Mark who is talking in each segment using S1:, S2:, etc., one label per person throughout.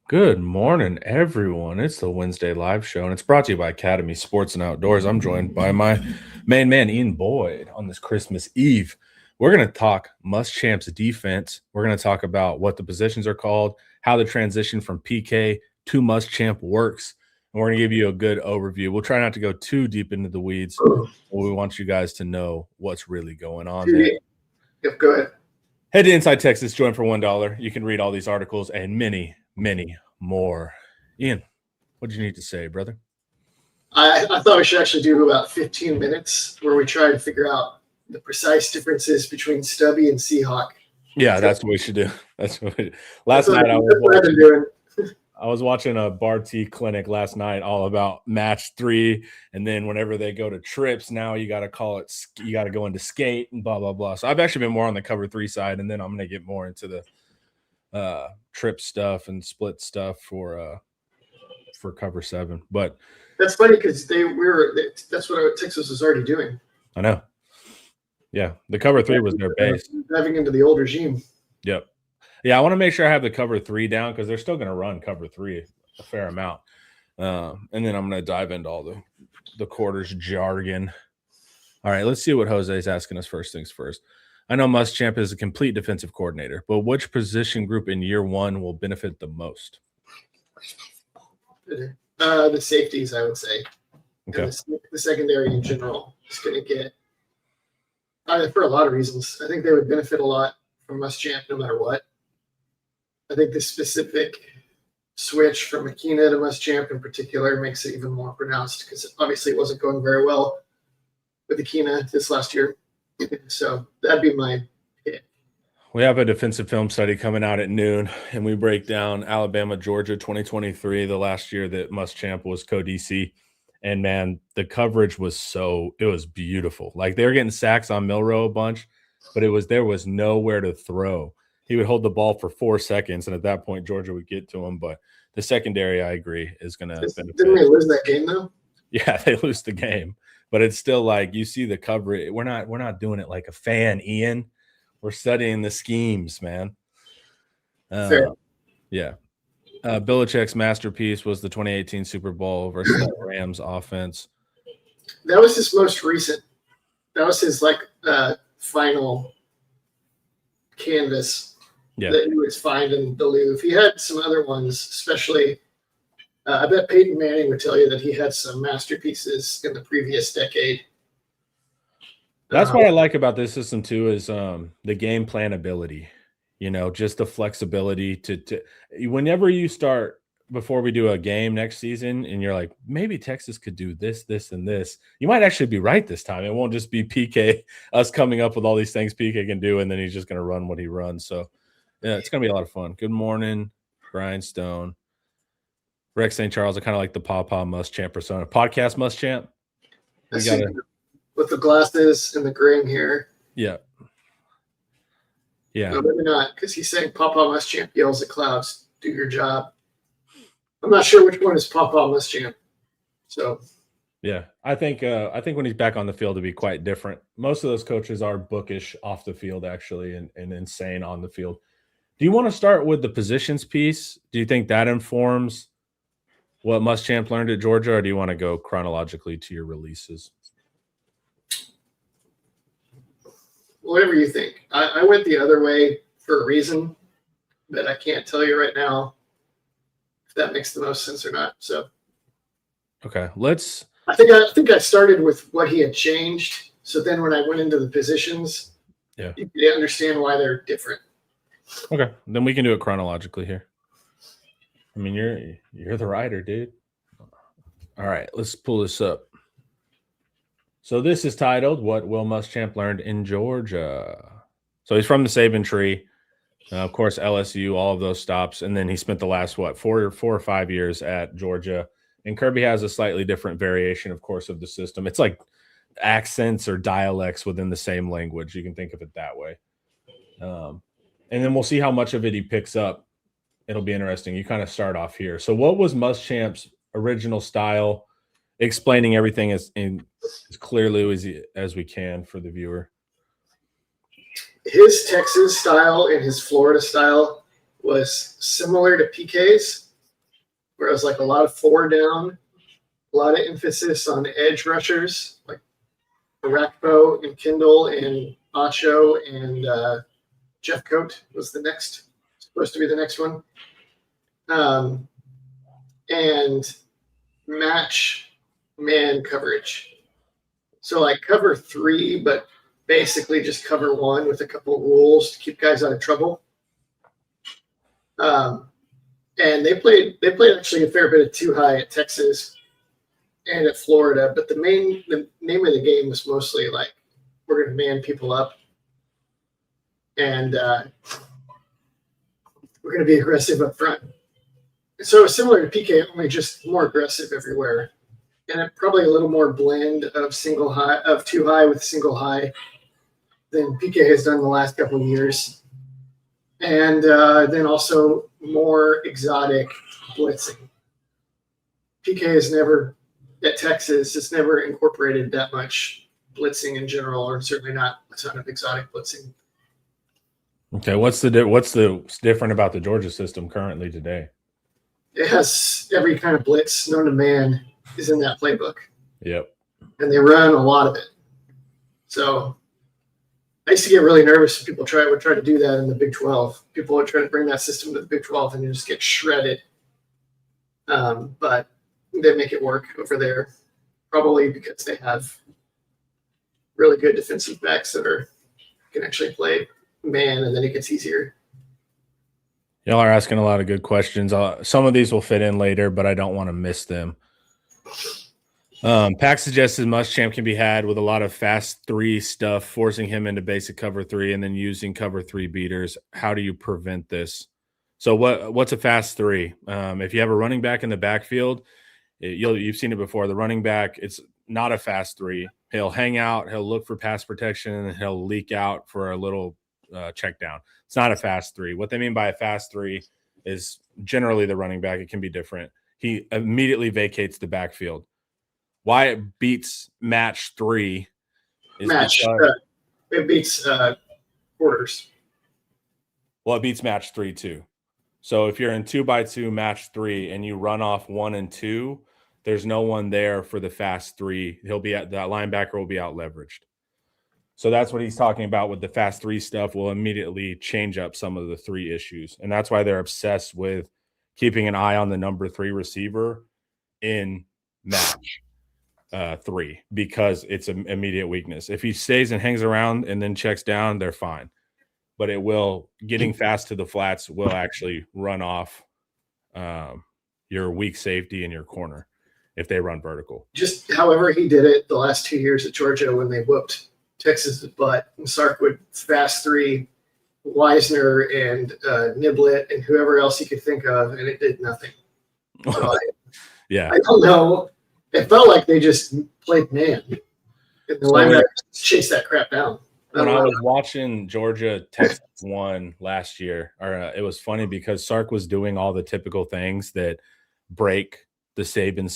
S1: Good morning, everyone. It's the Wednesday live show, and it's brought to you by Academy Sports and Outdoors. I'm joined by my main man, Ian Boyd, on this Christmas Eve. We're going to talk Muschamp's defense. We're going to talk about what the positions are called, how the transition from PK to Muschamp works, and we're going to give you a good overview. We'll try not to go too deep into the weeds. We want you guys to know what's really going on there.
S2: Yep, go ahead.
S1: Head to Inside Texas, join for $1. You can read all these articles and many more. Ian, what do you need to say, brother?
S2: I thought we should actually do about 15 minutes where we try to figure out the precise differences between Stubby and Seahawk.
S1: Yeah, that's what we should do. That's what we do. I've been doing. I was watching a Bar T clinic last night all about match 3, and then whenever they go to trips, now you got to call it. You got to go into skate and blah blah blah. So I've actually been more on the cover 3 side, and then I'm going to get more into the trip stuff and split stuff for cover 7. But
S2: that's funny because that's what Texas was already doing.
S1: I know. Yeah, the cover 3 was their base.
S2: Diving into the old regime.
S1: Yep. Yeah, I want to make sure I have the cover 3 down because they're still going to run cover 3 a fair amount. And then I'm going to dive into all the quarters jargon. All right, let's see what Jose's asking us first things first. I know Muschamp is a complete defensive coordinator, but which position group in year 1 will benefit the most?
S2: The safeties, I would say.
S1: Okay.
S2: The secondary in general is going to get, for a lot of reasons, I think they would benefit a lot from Muschamp no matter what. I think the specific switch from McKenna to Muschamp in particular makes it even more pronounced because obviously it wasn't going very well with McKenna this last year. So that'd be my pick.
S1: We have a defensive film study coming out at noon, and we break down Alabama, Georgia 2023, the last year that Muschamp was co-DC. And, man, the coverage was it was beautiful. Like, they were getting sacks on Milrow a bunch, but there was nowhere to throw. He would hold the ball for 4 seconds, and at that point, Georgia would get to him. But the secondary, I agree, is going to benefit.
S2: Didn't they lose that game, though?
S1: Yeah, they lose the game. But it's still like you see the coverage. We're not doing it like a fan, Ian. We're studying the schemes, man.
S2: Fair.
S1: Yeah. Belichick's masterpiece was the 2018 Super Bowl versus the Rams offense.
S2: That was his most recent. That was his final canvas that he would find in the Louvre. He had some other ones, especially I bet Peyton Manning would tell you that he had some masterpieces in the previous decade.
S1: That's what I like about this system too is the game plan ability. You know, just the flexibility to whenever you start before we do a game next season and you're like, maybe Texas could do this, this, and this. You might actually be right this time. It won't just be PK, us coming up with all these things PK can do, and then he's just going to run what he runs. So, yeah, it's going to be a lot of fun. Good morning, Grindstone. Rex St. Charles, I kind of like the Pawpaw Muschamp persona. Podcast Muschamp.
S2: With the glasses and the graying hair.
S1: Yeah. Yeah.
S2: No, maybe not, because he's saying Pawpaw Muschamp yells at clouds, do your job. I'm not sure which one is Pawpaw Muschamp. So
S1: yeah, I think when he's back on the field, it'll be quite different. Most of those coaches are bookish off the field, actually, and insane on the field. Do you want to start with the positions piece? Do you think that informs what Muschamp learned at Georgia, or do you want to go chronologically to your releases?
S2: Whatever you think. I went the other way for a reason, but I can't tell you right now if that makes the most sense or not. So,
S1: okay,
S2: I think I started with what he had changed. So then when I went into the positions, you can understand why they're different.
S1: Okay, then we can do it chronologically here. I mean, you're the writer, dude. All right, let's pull this up. So this is titled, What Will Muschamp Learn in Georgia? So he's from the Saban tree. Of course, LSU, all of those stops. And then he spent the last, 4 or 5 years at Georgia. And Kirby has a slightly different variation, of course, of the system. It's like accents or dialects within the same language. You can think of it that way. And then we'll see how much of it he picks up. It'll be interesting. You kind of start off here. So what was Muschamp's original style? Explaining everything as clearly as we can for the viewer.
S2: His Texas style and his Florida style was similar to PK's, whereas like a lot of 4 down, a lot of emphasis on edge rushers like Arakpo and Kindle and Acho and Jeff Coat was supposed to be the next one. And match man coverage. So like cover 3, but basically just cover 1 with a couple of rules to keep guys out of trouble. And they played actually a fair bit of 2 high at Texas and at Florida, but the name of the game was mostly like, we're going to man people up, and we're going to be aggressive up front. So similar to PK, only just more aggressive everywhere, and probably a little more blend of 2 high with single high than PK has done the last couple of years, and then also more exotic blitzing. PK has never at Texas has never incorporated that much blitzing in general, or certainly not a ton of exotic blitzing.
S1: Okay, what's the different about the Georgia system currently today?
S2: It has every kind of blitz known to man is in that playbook.
S1: Yep.
S2: And they run a lot of it. So I used to get really nervous when people would try to do that in the Big 12. People would try to bring that system to the Big 12 and you just get shredded. But they make it work over there, probably because they have really good defensive backs that can actually play man, and then it gets easier.
S1: Y'all are asking a lot of good questions. Some of these will fit in later, but I don't want to miss them. Pack suggested Muschamp can be had with a lot of fast 3 stuff, forcing him into basic cover 3 and then using cover 3 beaters. How do you prevent this? So what's a fast 3? If you have a running back in the backfield, you've seen it before. The running back, it's not a fast 3. He'll hang out, he'll look for pass protection, and he'll leak out for a little check down. It's not a fast 3. What they mean by a fast 3 is generally the running back. It can be different. He immediately vacates the backfield. Why it beats match 3 is
S2: it beats quarters.
S1: Well, it beats match 3 too. So if you're in 2x2 match 3 and you run off 1 and 2, there's no one there for the fast 3. That linebacker will be out leveraged. So that's what he's talking about with the fast 3 stuff. Will immediately change up some of the 3 issues. And that's why they're obsessed with keeping an eye on the number 3 receiver in match 3, because it's an immediate weakness. If he stays and hangs around and then checks down, they're fine. But getting fast to the flats will actually run off your weak safety in your corner if they run vertical. Just
S2: however he did it the last 2 years at Georgia when they whooped Texas' butt, and Sark would fast 3 Wisner and Niblet and whoever else he could think of, and it did nothing. So
S1: yeah.
S2: I don't know. It felt like they just played man. And the linebackers chased that crap down.
S1: When I was watching Georgia Texas 1 last year, it was funny because Sark was doing all the typical things that break the Saban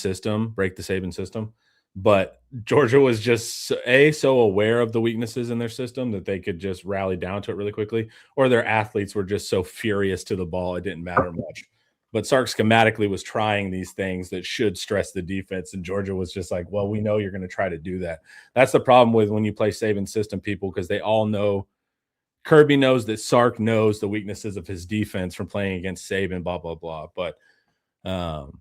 S1: system, but Georgia was just so aware of the weaknesses in their system that they could just rally down to it really quickly, or their athletes were just so furious to the ball it didn't matter much. But Sark schematically was trying these things that should stress the defense, and Georgia was just like, well, we know you're going to try to do that. That's the problem with when you play Saban system, people, because they all know – Kirby knows that Sark knows the weaknesses of his defense from playing against Saban, blah, blah, blah. But
S2: in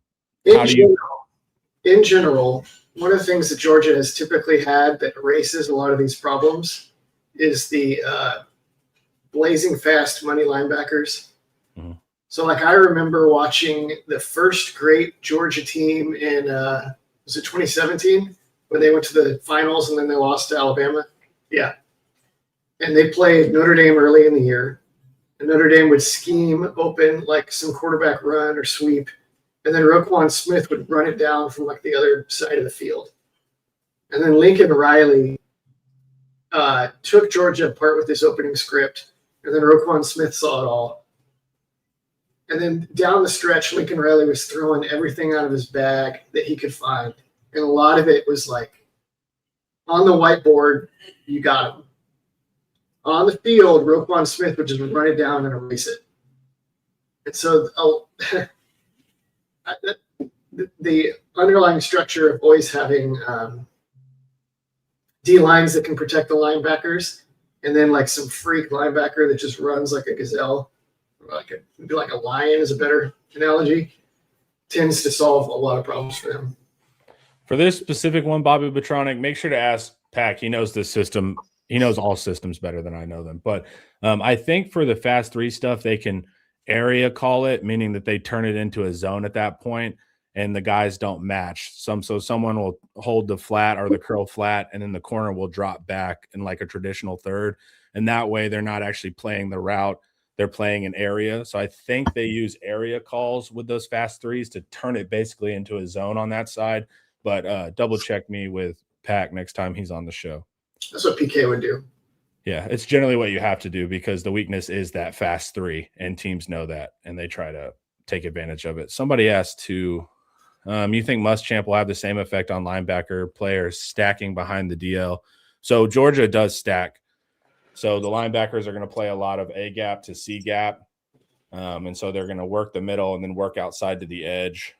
S2: general, one of the things that Georgia has typically had that erases a lot of these problems is the blazing fast money linebackers. Mm-hmm. So, like, I remember watching the first great Georgia team in, was it 2017, when they went to the finals and then they lost to Alabama? Yeah. And they played Notre Dame early in the year. And Notre Dame would scheme open, like, some quarterback run or sweep. And then Roquan Smith would run it down from, like, the other side of the field. And then Lincoln Riley took Georgia apart with this opening script. And then Roquan Smith saw it all. And then down the stretch, Lincoln Riley was throwing everything out of his bag that he could find. And a lot of it was like, on the whiteboard, you got him. On the field, Roquan Smith would just run it down and erase it. And so the underlying structure of always having D lines that can protect the linebackers, and then like some freak linebacker that just runs like a gazelle, or maybe like a lion is a better analogy, tends to solve a lot of problems for them.
S1: For this specific one, Bobby Betronic, make sure to ask Pack. He knows this system. He knows all systems better than I know them. But I think for the fast 3 stuff, they can area call it, meaning that they turn it into a zone at that point, and the guys don't match. So someone will hold the flat or the curl flat, and then the corner will drop back in like a traditional third. And that way they're not actually playing the route. They're playing an area. So I think they use area calls with those fast 3s to turn it basically into a zone on that side. But double check me with Pack next time he's on the show.
S2: That's what PK would do.
S1: Yeah, it's generally what you have to do because the weakness is that fast 3, and teams know that, and they try to take advantage of it. Somebody asked to, you think Muschamp will have the same effect on linebacker players stacking behind the DL? So Georgia does stack. So the linebackers are going to play a lot of A gap to C gap, and so they're going to work the middle and then work outside to the edge.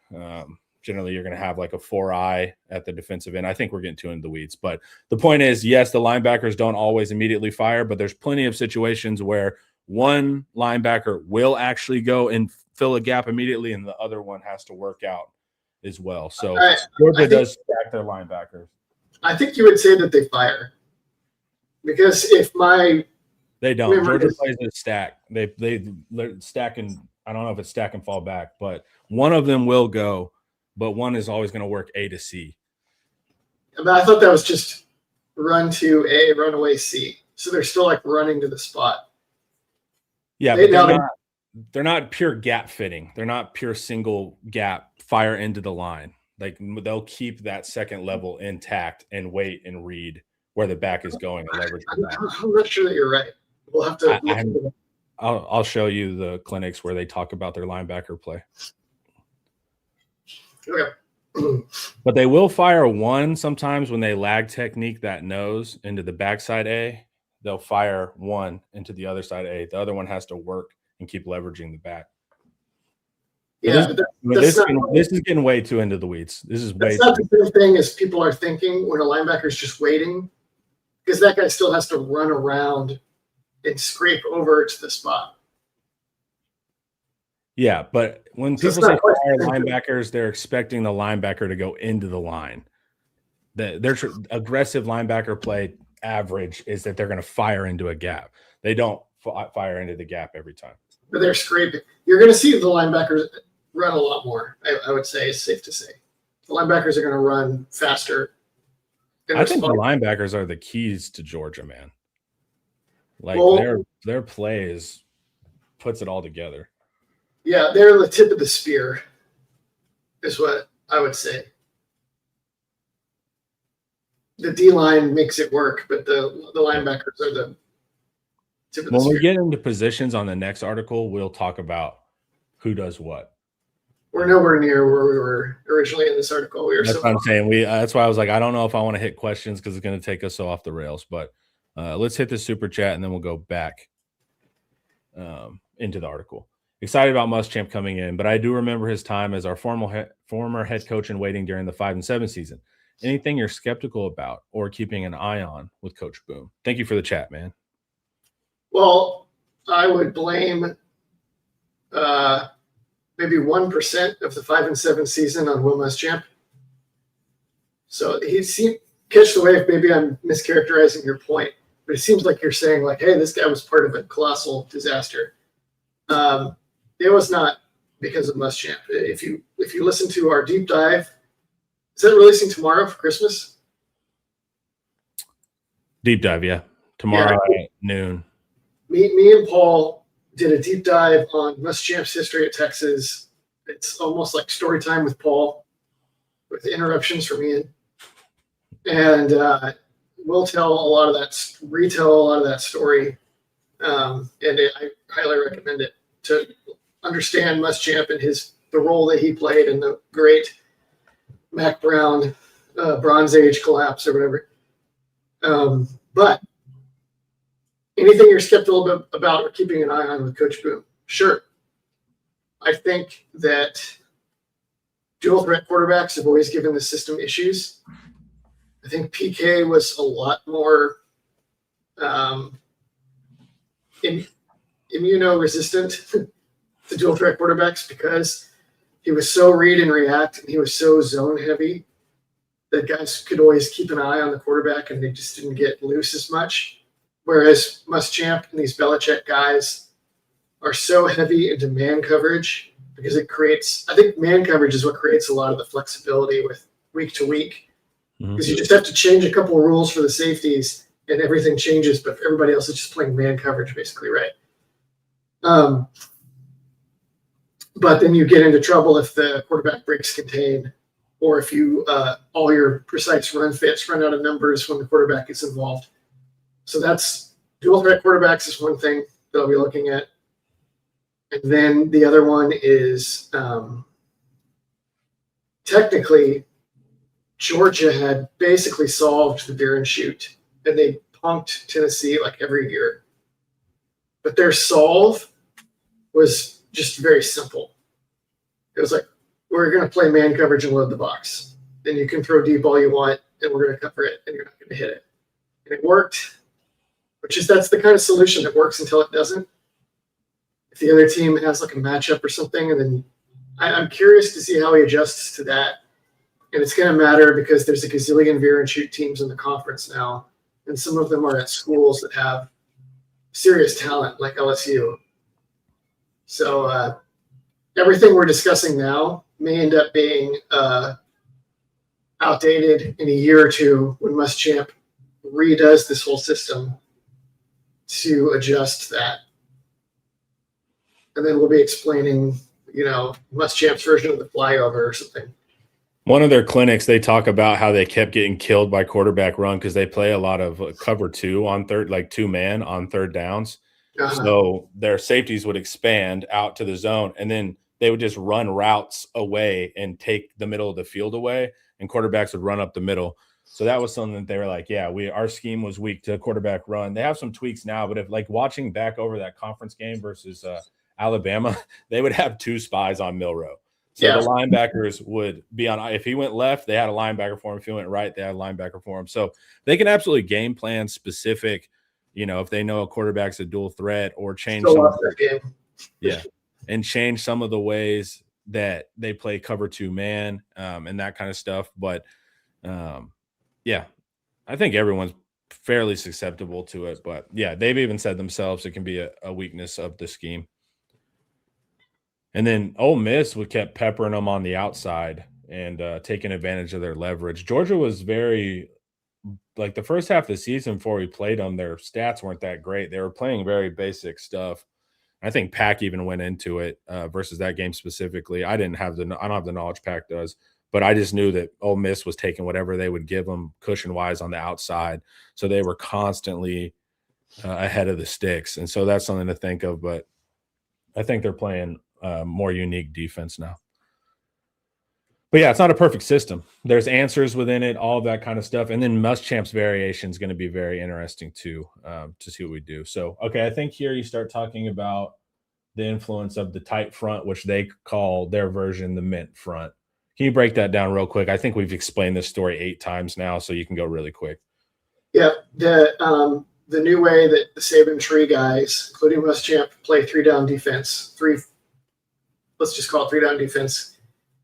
S1: Generally, you're going to have like a 4-eye at the defensive end. I think we're getting too into the weeds. But the point is, yes, the linebackers don't always immediately fire, but there's plenty of situations where one linebacker will actually go and fill a gap immediately, and the other one has to work out as well. So Georgia does stack their linebackers.
S2: I think you would say that they fire. Because if
S1: they don't. Georgia plays a stack. They stack and I don't know if it's stack and fall back, but one of them will go. But one is always going to work A to C.
S2: But I thought that was just run to A, run away C. So they're still like running to the spot.
S1: Yeah, but they're not pure gap fitting. They're not pure single gap fire into the line. Like they'll keep that second level intact and wait and read where the back is going and leverage the back.
S2: I'm not sure that you're right. We'll have to.
S1: I'll show you the clinics where they talk about their linebacker play.
S2: Okay.
S1: But they will fire one sometimes when they lag technique that nose into the backside A. They'll fire one into the other side A. The other one has to work and keep leveraging the back.
S2: Yeah,
S1: this is getting way too into the weeds. This is way.
S2: That's not the same thing as people are thinking when a linebacker is just waiting, because that guy still has to run around and scrape over to the spot.
S1: Yeah, but when people say fire linebackers, they're expecting the linebacker to go into the line. Their aggressive linebacker play average is that they're going to fire into a gap. They don't fire into the gap every time.
S2: But they're scraping. You're going to see the linebackers run a lot more, I would say. It's safe to say. The linebackers are going to run faster.
S1: I think the linebackers are the keys to Georgia, man. Like their plays puts it all together.
S2: Yeah, they're the tip of the spear, is what I would say. The D line makes it work, but the linebackers are the tip of the spear.
S1: When we get into positions on the next article, we'll talk about who does what.
S2: We're nowhere near where we were originally in this article.
S1: That's what I'm saying. That's why I was like, I don't know if I want to hit questions because it's going to take us so off the rails. But let's hit the super chat and then we'll go back into the article. Excited about Muschamp coming in, but I do remember his time as our former head coach in waiting during the 5-7 season. Anything you're skeptical about or keeping an eye on with Coach Boom? Thank you for the chat, man.
S2: Well, I would blame maybe 1% of the 5-7 season on Will Muschamp. So catch the wave. Maybe I'm mischaracterizing your point, but it seems like you're saying like, hey, this guy was part of a colossal disaster. It was not because of Muschamp. If you listen to our deep dive, is that releasing tomorrow for Christmas?
S1: Deep dive, yeah. Tomorrow at noon.
S2: Me and Paul did a deep dive on Muschamp's history at Texas. It's almost like story time with Paul, with interruptions from Ian. And we'll retell a lot of that story. And I highly recommend it to understand Muschamp and the role that he played in the great Mac Brown Bronze Age collapse or whatever. But anything you're skeptical about or keeping an eye on with Coach Boom? Sure. I think that dual threat quarterbacks have always given the system issues. I think PK was a lot more immuno-resistant to dual threat quarterbacks because he was so read and react and he was so zone heavy that guys could always keep an eye on the quarterback and they just didn't get loose as much. Whereas Muschamp and these Belichick guys are so heavy into man coverage because it creates, I think man coverage is what creates a lot of the flexibility with week to week. Because you just have to change a couple of rules for the safeties and everything changes, but everybody else is just playing man coverage basically, right? But then you get into trouble if the quarterback breaks contain or if you all your precise run fits run out of numbers when the quarterback is involved. So that's dual threat quarterbacks is one thing that I'll be looking at. And then the other one is technically Georgia had basically solved the beer and shoot, and they punked Tennessee like every year. But their solve was just very simple. It was like, we're going to play man coverage and load the box. Then you can throw deep all you want, and we're going to cover it, and you're not going to hit it. And it worked, that's the kind of solution that works until it doesn't. If the other team has like a matchup or something, and then I'm curious to see how he adjusts to that. And it's going to matter because there's a gazillion veer and shoot teams in the conference now. And some of them are at schools that have serious talent like LSU. So everything we're discussing now may end up being outdated in a year or two when Muschamp redoes this whole system to adjust that. And then we'll be explaining, Muschamp's version of the flyover or something.
S1: One of their clinics, they talk about how they kept getting killed by quarterback run because they play a lot of cover two on third, like 2-man on third downs. So their safeties would expand out to the zone, and then they would just run routes away and take the middle of the field away, and quarterbacks would run up the middle. So that was something that they were like, yeah, our scheme was weak to quarterback run. They have some tweaks now, but if like watching back over that conference game versus Alabama, they would have 2 spies on Milroe. So the linebackers would be on – if he went left, they had a linebacker for him. If he went right, they had a linebacker for him. So they can absolutely game plan specific, if they know a quarterback's a dual threat or change some of
S2: that game.
S1: Yeah, and change some of the ways that they play cover 2-man and that kind of stuff. But, yeah, I think everyone's fairly susceptible to it. But, yeah, they've even said themselves it can be a weakness of the scheme. And then Ole Miss kept peppering them on the outside and taking advantage of their leverage. Georgia was very like the first half of the season before we played them, their stats weren't that great. They were playing very basic stuff. I think Pack even went into it versus that game specifically. I don't have the knowledge Pack does, but I just knew that Ole Miss was taking whatever they would give them cushion wise on the outside. So they were constantly ahead of the sticks. And so that's something to think of, but I think they're playing more unique defense now. But yeah, it's not a perfect system. There's answers within it, all of that kind of stuff. And then Muschamp's variation is going to be very interesting too, to see what we do. So, okay, I think here you start talking about the influence of the tight front, which they call their version the mint front. Can you break that down real quick? I think we've explained this story 8 times now, so you can go really quick.
S2: Yeah, the new way that the Saban tree guys, including Muschamp, play 3-down defense. Let's just call it 3-down defense.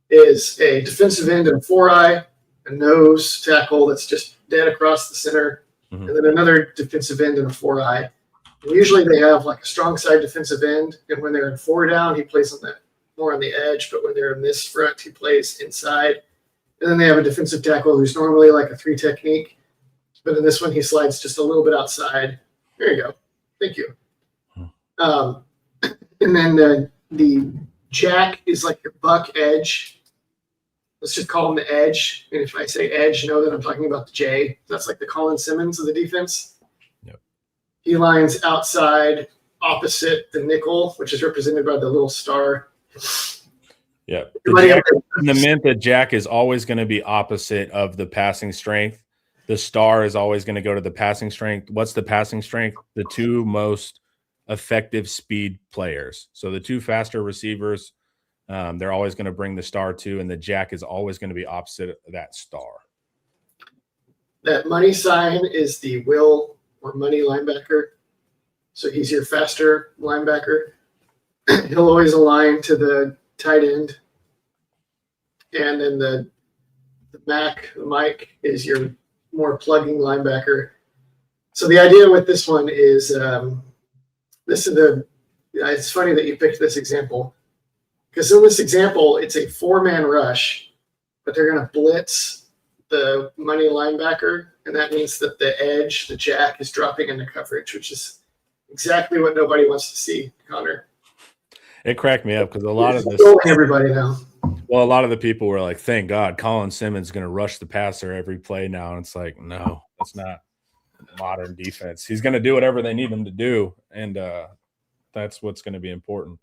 S2: Is a defensive end and a 4-eye, a nose tackle that's just dead across the center, and then another defensive end and a 4-eye. And usually they have like a strong side defensive end, and when they're in 4-down, he plays more on the edge, but when they're in this front, he plays inside. And then they have a defensive tackle who's normally like a 3 technique, but in this one, he slides just a little bit outside. There you go. Thank you. And then the jack is like your buck edge. Let's just call him the edge. And if I say edge, know that I'm talking about the J. That's like the Colin Simmons of the defense.
S1: Yep.
S2: He lines outside opposite the nickel, which is represented by the little star.
S1: Yeah. The mint that jack is always going to be opposite of the passing strength. The star is always going to go to the passing strength. What's the passing strength? The 2 most effective speed players. So the 2 faster receivers They're always going to bring the star too, and the jack is always going to be opposite of that star.
S2: That money sign is the will or money linebacker. So he's your faster linebacker. He'll always align to the tight end. And then the Mike is your more plugging linebacker. So the idea with this one is it's funny that you picked this example, because in this example, it's a 4-man rush, but they're going to blitz the money linebacker, and that means that the edge, the jack, is dropping into coverage, which is exactly what nobody wants to see, Connor.
S1: It cracked me up because a lot of this,
S2: everybody now.
S1: Well, a lot of the people were like, "Thank God, Colin Simmons is going to rush the passer every play now." And it's like, no, that's not modern defense. He's going to do whatever they need him to do, and that's what's going to be important.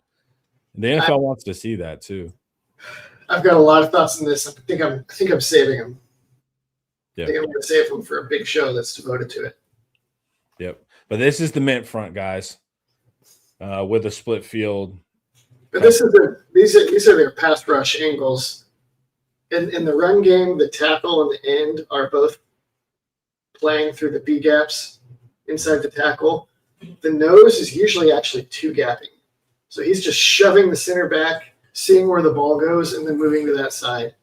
S1: The NFL wants to see that too.
S2: I've got a lot of thoughts on this. I think I'm saving them.
S1: Yeah.
S2: I think I'm going to save them for a big show that's devoted to it.
S1: Yep. But this is the mint front, guys, with a split field.
S2: But these are their pass rush angles. In the run game, the tackle and the end are both playing through the B gaps inside the tackle. The nose is usually actually 2 gapping. So he's just shoving the center back, seeing where the ball goes, and then moving to that side.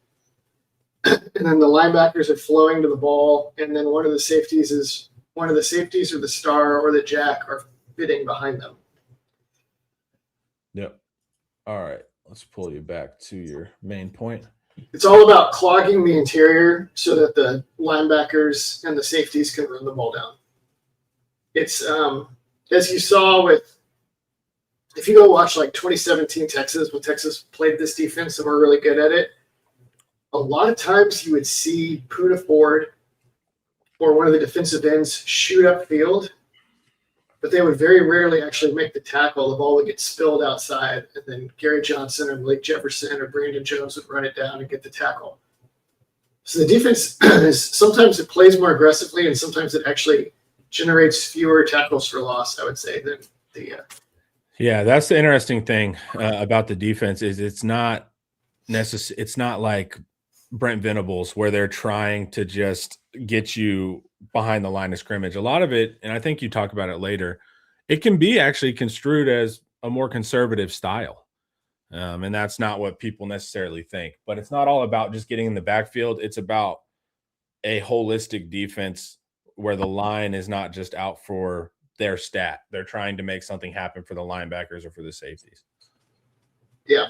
S2: And then the linebackers are flowing to the ball, and then one of the safeties or the star or the jack are fitting behind them.
S1: Yep. All right. Let's pull you back to your main point.
S2: It's all about clogging the interior so that the linebackers and the safeties can run the ball down. It's as you saw if you go watch like 2017 Texas, when Texas played this defense and were really good at it, a lot of times you would see Puda Ford or one of the defensive ends shoot upfield, but they would very rarely actually make the tackle. The ball would get spilled outside, and then Gary Johnson or Blake Jefferson or Brandon Jones would run it down and get the tackle. So the defense is sometimes it plays more aggressively, and sometimes it actually generates fewer tackles for loss, I would say, than the
S1: Yeah, that's the interesting thing about the defense is it's not like Brent Venables where they're trying to just get you behind the line of scrimmage. A lot of it, and I think you talk about it later, it can be actually construed as a more conservative style. And that's not what people necessarily think. But it's not all about just getting in the backfield. It's about a holistic defense where the line is not just out for their stat. They're trying to make something happen for the linebackers or for the safeties.
S2: Yeah.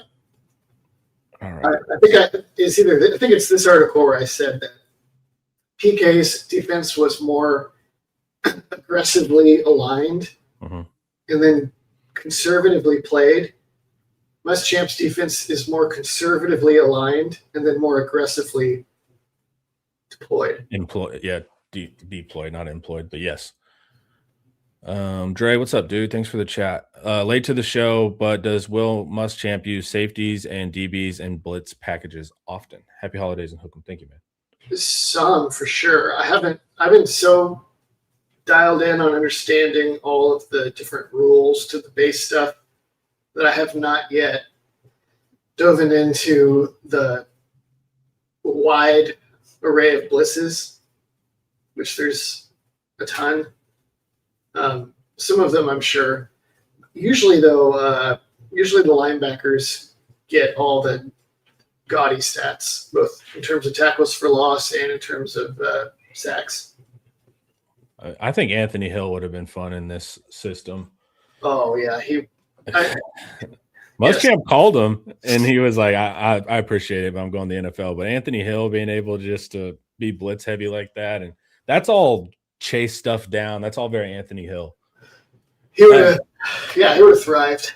S1: All right.
S2: I think it's this article where I said that PK's defense was more aggressively aligned and then conservatively played. Muschamp's defense is more conservatively aligned and then more aggressively deployed.
S1: Deployed, not employed, but yes. Dre, what's up, dude? Thanks for the chat. Late to the show, but does Will Muschamp use safeties and DBs and blitz packages often? Happy holidays and hook 'em. Thank you, man.
S2: Some for sure. I've been so dialed in on understanding all of the different rules to the base stuff that I have not yet dove into the wide array of blitzes, which there's a ton. Some of them I'm sure. Usually the linebackers get all the gaudy stats, both in terms of tackles for loss and in terms of sacks.
S1: I think Anthony Hill would have been fun in this system.
S2: Oh yeah,
S1: Muschamp called him, and he was like, I appreciate it, but I'm going to the NFL. But Anthony Hill being able just to be blitz heavy like that, and that's all chase stuff down. That's all very Anthony Hill.
S2: He would have thrived.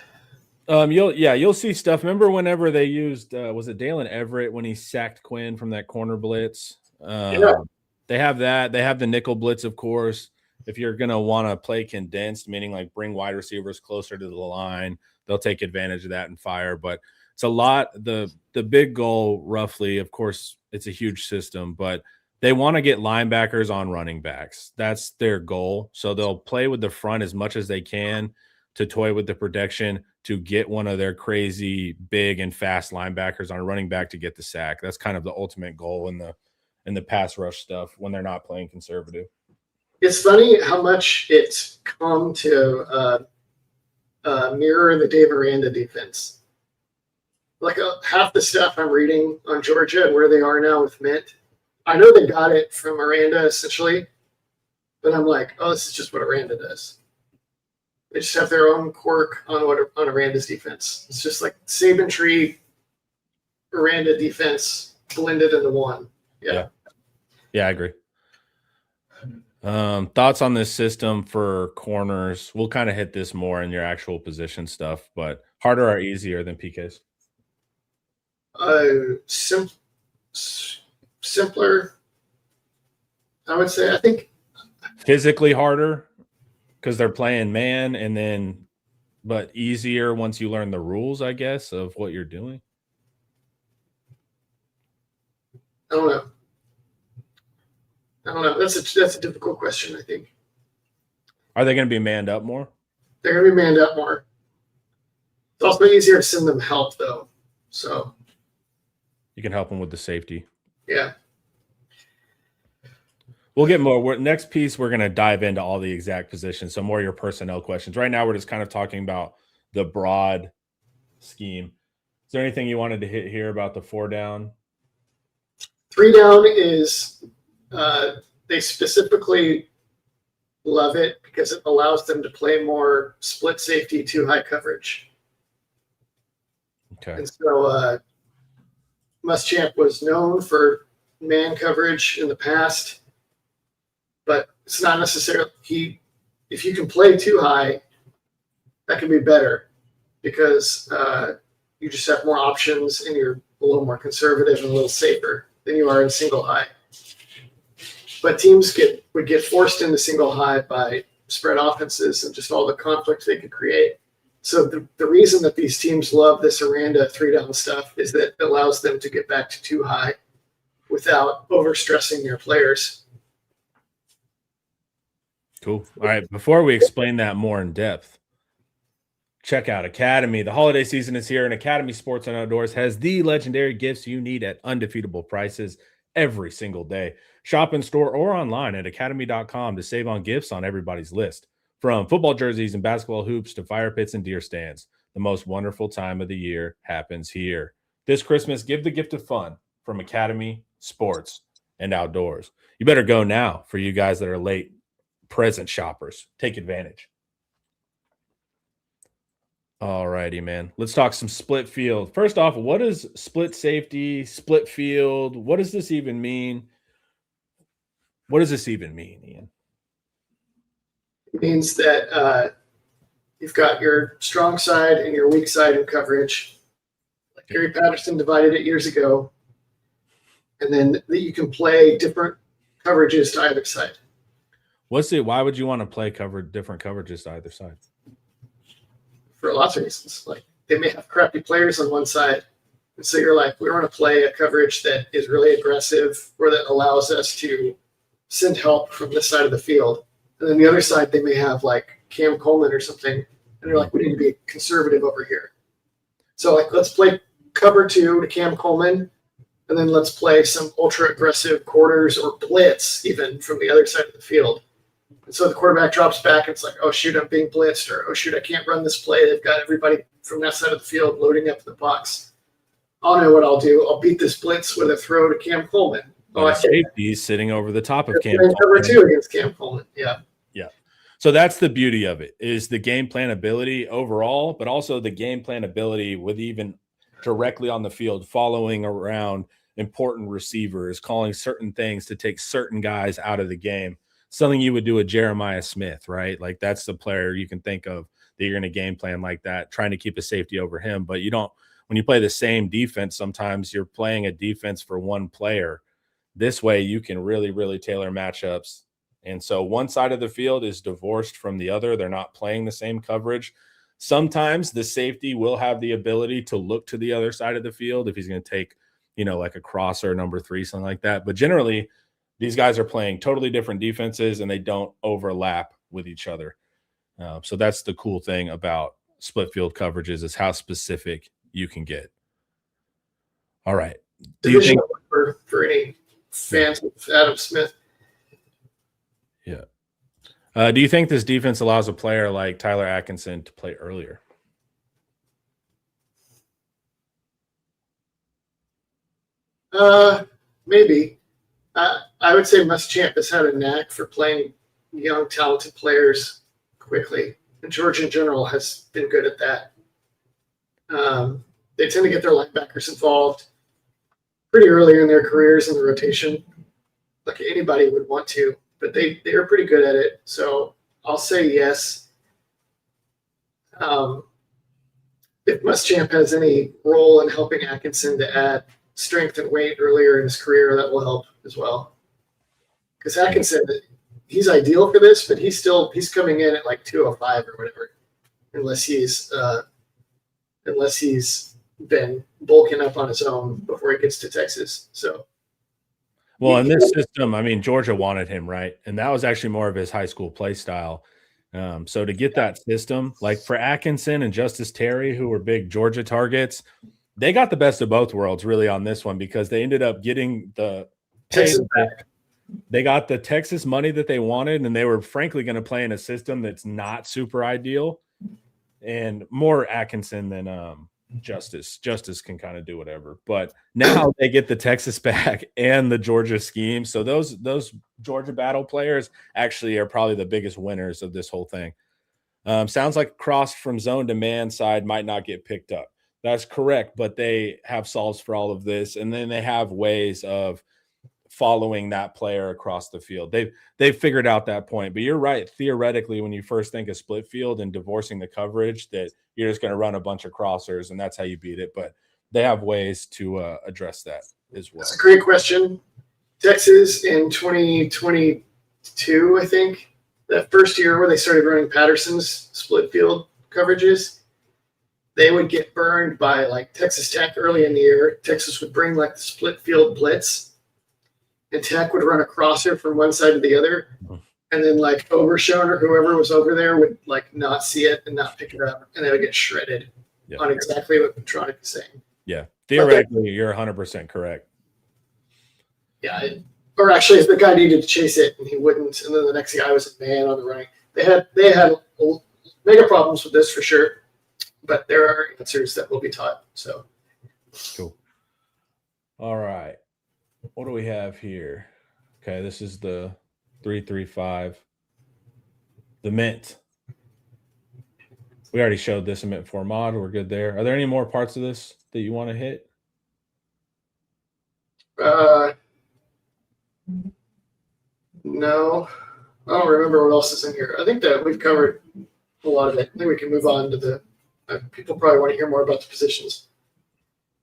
S1: You'll see stuff. Remember whenever they used was it Dalen Everett when he sacked Quinn from that corner blitz? They have that. They have the nickel blitz, of course. If you're gonna want to play condensed, meaning like bring wide receivers closer to the line, they'll take advantage of that and fire. But it's a lot. The big goal, roughly, of course, it's a huge system, but they want to get linebackers on running backs. That's their goal. So they'll play with the front as much as they can to toy with the protection to get one of their crazy big and fast linebackers on a running back to get the sack. That's kind of the ultimate goal in the pass rush stuff when they're not playing conservative.
S2: It's funny how much it's come to mirror the Dave Aranda defense. Like half the stuff I'm reading on Georgia and where they are now with Mint, I know they got it from Aranda essentially, but I'm like, oh, this is just what Aranda does. They just have their own quirk on Aranda's defense. It's just like Saban tree, Aranda defense blended into one.
S1: Yeah, I agree. Thoughts on this system for corners? We'll kind of hit this more in your actual position stuff, but harder or easier than PKs?
S2: Simpler, I would say. I think
S1: physically harder because they're playing man, but easier once you learn the rules, I guess, of what you're doing.
S2: I don't know. That's a difficult question, I think.
S1: Are they going to be manned up more?
S2: They're going to be manned up more. It's also easier to send them help, though. So
S1: you can help them with the safety.
S2: Yeah.
S1: We'll get more. Next piece, we're going to dive into all the exact positions, so more of your personnel questions. Right now, we're just kind of talking about the broad scheme. Is there anything you wanted to hit here about the 4 down?
S2: 3 down is they specifically love it because it allows them to play more split safety, 2 high coverage.
S1: Okay.
S2: And so Muschamp was known for man coverage in the past, but it's not necessarily if you can play 2 high, that can be better because you just have more options and you're a little more conservative and a little safer than you are in single high. But teams would get forced into single high by spread offenses and just all the conflict they could create. So the reason that these teams love this Aranda 3 down stuff is that it allows them to get back to 2 high without overstressing their players.
S1: Cool. All right. Before we explain that more in depth, check out Academy. The holiday season is here, and Academy Sports and Outdoors has the legendary gifts you need at undefeatable prices every single day. Shop in store or online at academy.com to save on gifts on everybody's list. From football jerseys and basketball hoops to fire pits and deer stands, the most wonderful time of the year happens here. This Christmas, give the gift of fun from Academy Sports and Outdoors. You better go now for you guys that are late present shoppers. Take advantage. All righty, man. Let's talk some split field. First off, what is split safety, split field? What does this even mean? What does this even mean, Ian?
S2: It means that you've got your strong side and your weak side in coverage. Like Gary Patterson divided it years ago. And then you can play different coverages to either side.
S1: Why would you want to play different coverages to either side?
S2: For lots of reasons. Like they may have crappy players on one side. And so you're like, we want to play a coverage that is really aggressive or that allows us to send help from this side of the field. And then the other side, they may have like Cam Coleman or something. And they're like, we need to be conservative over here. So like, let's play cover 2 to Cam Coleman. And then let's play some ultra aggressive quarters or blitz even from the other side of the field. And so the quarterback drops back and it's like, oh shoot, I'm being blitzed, or oh shoot, I can't run this play. They've got everybody from that side of the field loading up the box. I'll know what I'll do. I'll beat this blitz with a throw to Cam Coleman.
S1: Safety's sitting over the top of Cam
S2: Coleman. Cover 2 against Cam Coleman. Yeah.
S1: Yeah. So that's the beauty of it, is the game plan ability overall, but also the game plan ability with even directly on the field, following around important receivers, calling certain things to take certain guys out of the game. Something you would do with Jeremiah Smith, right? Like that's the player you can think of that you're going to game plan like that, trying to keep a safety over him. But you don't, when you play the same defense, sometimes you're playing a defense for one player. This way you can really, really tailor matchups. And so one side of the field is divorced from the other. They're not playing the same coverage. Sometimes the safety will have the ability to look to the other side of the field if he's going to take, like a crosser, number 3, something like that. But generally, these guys are playing totally different defenses and they don't overlap with each other. So that's the cool thing about split field coverages is how specific you can get. All right. Do you
S2: Division
S1: think
S2: for any fans of Adam Smith?
S1: Yeah. Do you think this defense allows a player like Tyler Atkinson to play earlier?
S2: Maybe. I would say Muschamp has had a knack for playing young, talented players quickly, and Georgia in general has been good at that. They tend to get their linebackers involved pretty early in their careers in the rotation, like anybody would want to, but they are pretty good at it. So I'll say yes. If Muschamp has any role in helping Atkinson to add strength and weight earlier in his career, that will help as well. Because Atkinson, he's ideal for this, but he's coming in at like 205 or whatever, unless he's been bulking up on his own before he gets to Texas. So,
S1: well, in this system, I mean, Georgia wanted him, right? And that was actually more of his high school play style. So to get that system, like for Atkinson and Justice Terry, who were big Georgia targets, they got the best of both worlds really on this one, because they ended up getting the
S2: Texas back.
S1: They got the Texas money that they wanted, and they were frankly going to play in a system that's not super ideal, and more Atkinson than Justice. Justice can kind of do whatever, but now they get the Texas back and the Georgia scheme. So those Georgia battle players actually are probably the biggest winners of this whole thing. Sounds like cross from zone to man side might not get picked up. That's correct, but they have solves for all of this, and then they have ways of following that player across the field. They've figured out that point. But you're right. Theoretically, when you first think of split field and divorcing the coverage, that you're just going to run a bunch of crossers, and that's how you beat it. But they have ways to address that as well.
S2: That's a great question. Texas in 2022, I think, that first year where they started running Patterson's split field coverages, they would get burned by like Texas Tech early in the year. Texas would bring like the split field blitz, and Tech would run a crosser from one side to the other. And then like Overshone or whoever was over there would like not see it and not pick it up, and they would get shredded on exactly what Petronic is saying.
S1: Yeah. Theoretically, you're 100% correct.
S2: Yeah. Or actually, the guy needed to chase it and he wouldn't. And then the next guy was a man on the running. They had mega problems with this for sure, but there are answers that will be taught. So
S1: cool. All right. What do we have here? Okay, this is the 335. The mint. We already showed this in Mint 4 mod. We're good there. Are there any more parts of this that you want to hit?
S2: No. I don't remember what else is in here. I think that we've covered a lot of it. I think we can move on to the people probably want to hear more about the positions,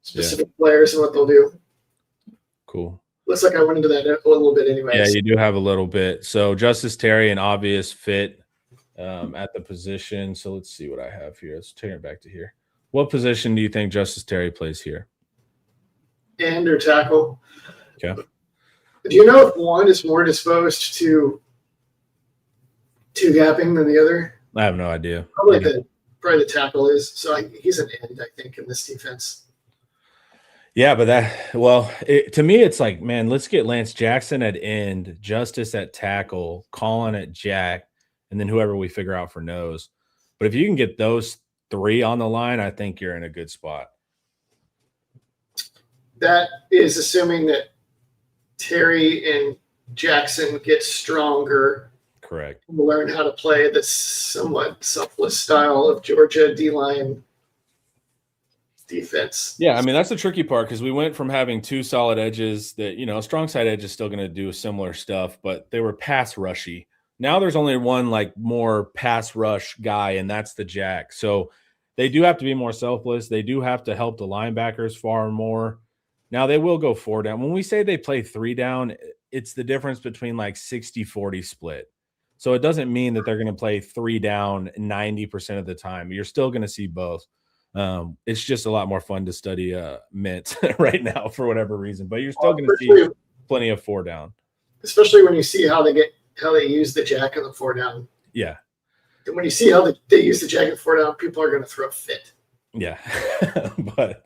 S2: specific players and what they'll do.
S1: Cool.
S2: Looks like I went into that a little bit anyway.
S1: Yeah, you do have a little bit. So Justice Terry, an obvious fit at the position. So let's see what I have here. Let's turn it back to here. What position do you think Justice Terry plays here?
S2: End or tackle.
S1: Okay.
S2: Do you know if one is more disposed to two-gapping than the other?
S1: I have no idea.
S2: Probably the tackle is. So he's an end, I think, in this defense.
S1: Yeah, but to me, it's like, man, let's get Lance Jackson at end, Justice at tackle, Colin at jack, and then whoever we figure out for nose. But if you can get those three on the line, I think you're in a good spot.
S2: That is assuming that Terry and Jackson get stronger.
S1: Correct.
S2: Learn how to play this somewhat selfless style of Georgia D-line defense.
S1: Yeah, I mean, that's the tricky part, because we went from having two solid edges that, a strong side edge is still going to do similar stuff, but they were pass rushy. Now there's only one like more pass rush guy, and that's the jack. So they do have to be more selfless. They do have to help the linebackers far more. Now they will go 4 down. When we say they play 3 down, it's the difference between like 60-40 split. So it doesn't mean that they're going to play 3 down 90% of the time. You're still going to see both. It's just a lot more fun to study mint right now for whatever reason, but you're still going to see plenty of 4 down.
S2: Especially when you see how they use the jack and the 4 down.
S1: Yeah.
S2: when you see how they use the jacket 4-down, people are going to throw a fit.
S1: Yeah, but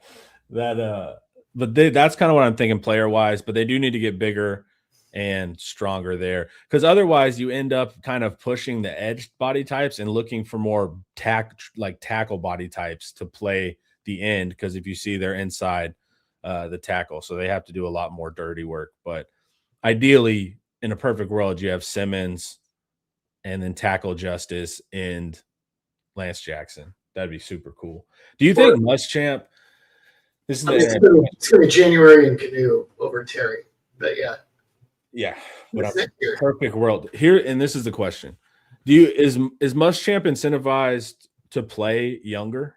S1: that's kind of what I'm thinking player wise. But they do need to get bigger and stronger there, because otherwise you end up kind of pushing the edge body types and looking for more tackle body types to play the end. Because if you see, they're inside the tackle, so they have to do a lot more dirty work. But ideally, in a perfect world, you have Simmons and then tackle Justice and Lance Jackson. That'd be super cool. Do you think Muschamp? This is
S2: it's going to be January and Canoe over Terry, but
S1: yeah. But perfect world here, and this is the question: is Muschamp incentivized to play younger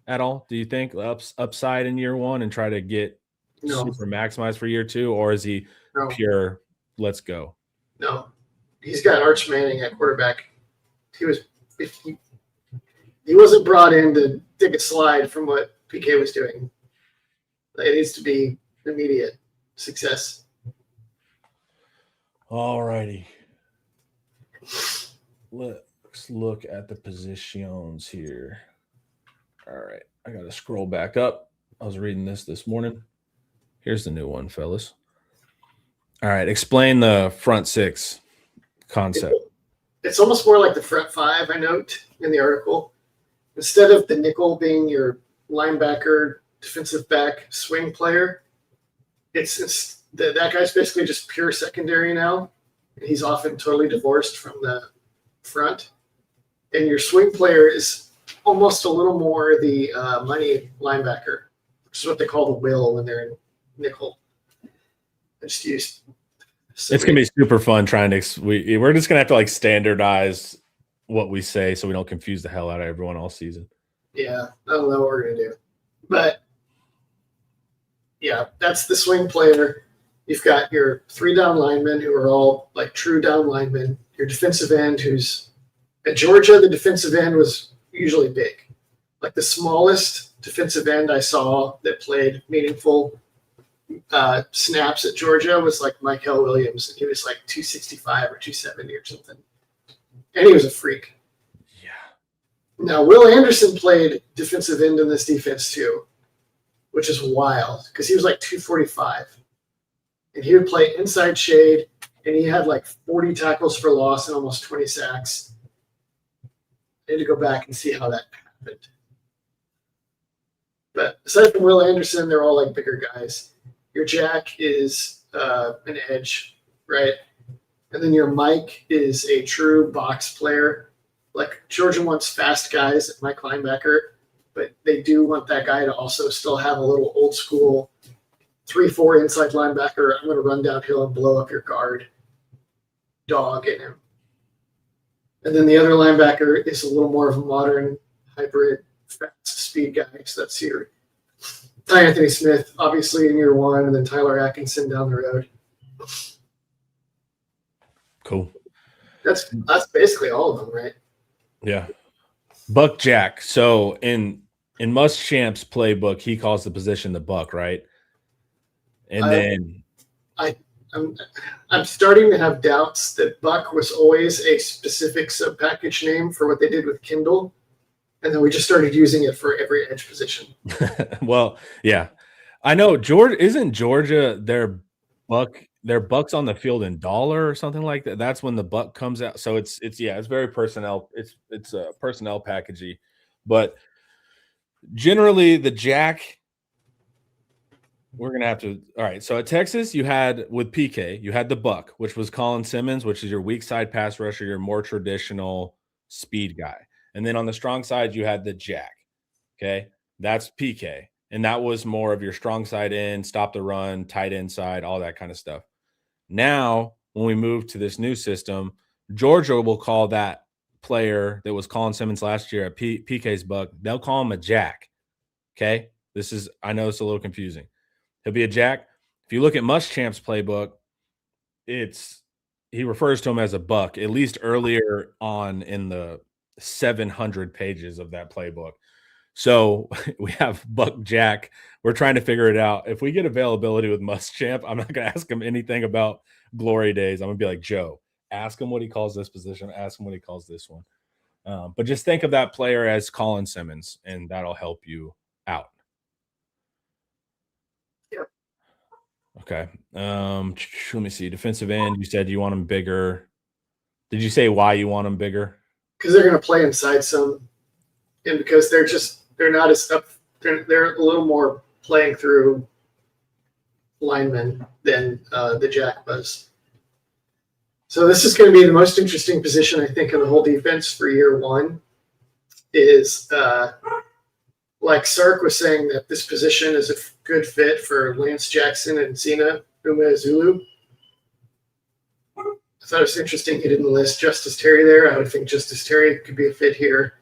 S1: at all? Do you think upside in year one and try to get super maximized for year two, or is he pure? Let's go.
S2: No, he's got Arch Manning at quarterback. He wasn't brought in to take a slide from what PK was doing. It needs to be immediate success.
S1: All righty. Let's look at the positions here. All right. I got to scroll back up. I was reading this morning. Here's the new one, fellas. All right. Explain the front six concept.
S2: It's almost more like the front five, I note in the article. Instead of the nickel being your linebacker, defensive back, swing player, that guy's basically just pure secondary now. He's often totally divorced from the front. And your swing player is almost a little more the money linebacker, which is what they call the will when they're in nickel. I just used.
S1: It's going to be super fun trying to – we're just going to have to like standardize what we say so we don't confuse the hell out of everyone all season.
S2: Yeah, I don't know what we're going to do. But, yeah, that's the swing player. You've got your 3-down linemen who are all like true down linemen. Your defensive end who's – at Georgia, the defensive end was usually big. Like the smallest defensive end I saw that played meaningful snaps at Georgia was like Michael Williams. And he was like 265 or 270 or something. And he was a freak.
S1: Yeah.
S2: Now, Will Anderson played defensive end in this defense too, which is wild because he was like 245. And he would play inside shade, and he had like 40 tackles for loss and almost 20 sacks. I need to go back and see how that happened. But aside from Will Anderson, they're all like bigger guys. Your Jack is an edge, right? And then your Mike is a true box player. Like Georgia wants fast guys at Mike linebacker, but they do want that guy to also still have a little old school 3-4 inside linebacker. I'm going to run downhill and blow up your guard dog in him. And then the other linebacker is a little more of a modern hybrid fast speed guy. So that's your Anthony Smith, obviously in year one, and then Tyler Atkinson down the road.
S1: Cool.
S2: That's basically all of them, right?
S1: Yeah. Buck Jack. So in Muschamp's playbook, he calls the position the Buck, right? And
S2: I'm starting to have doubts that Buck was always a specific sub-package name for what they did with Kindle, and then we just started using it for every edge position.
S1: Well, yeah. I know isn't Georgia their Bucks on the field in dollar or something like that? That's when the Buck comes out. So it's very personnel. It's a personnel packagey, but generally the Jack. We're gonna have to. All right. So at Texas, you had with PK, you had the Buck, which was Colin Simmons, which is your weak side pass rusher, your more traditional speed guy, and then on the strong side, you had the Jack. Okay, that's PK, and that was more of your strong side in, stop the run, tight end side, all that kind of stuff. Now, when we move to this new system, Georgia will call that player that was Colin Simmons last year at PK's Buck. They'll call him a Jack. Okay, I know it's a little confusing. He'll be a Jack. If you look at Muschamp's playbook, he refers to him as a Buck, at least earlier on in the 700 pages of that playbook. So we have Buck Jack. We're trying to figure it out. If we get availability with Muschamp, I'm not going to ask him anything about glory days. I'm going to be like, Joe, ask him what he calls this position. Ask him what he calls this one. But just think of that player as Colin Simmons, and that'll help you out.
S2: Yep.
S1: Okay. Let me see. Defensive end, you said you want him bigger. Did you say why you want him bigger?
S2: Because they're going to play inside some, and because they're not as up. They're a little more playing through linemen than the Jack was. So this is going to be the most interesting position, I think, in the whole defense for year one. Is like Sark was saying, that this position is a good fit for Lance Jackson and Zina Umeazulu. I thought it was interesting he didn't list Justice Terry there. I would think Justice Terry could be a fit here.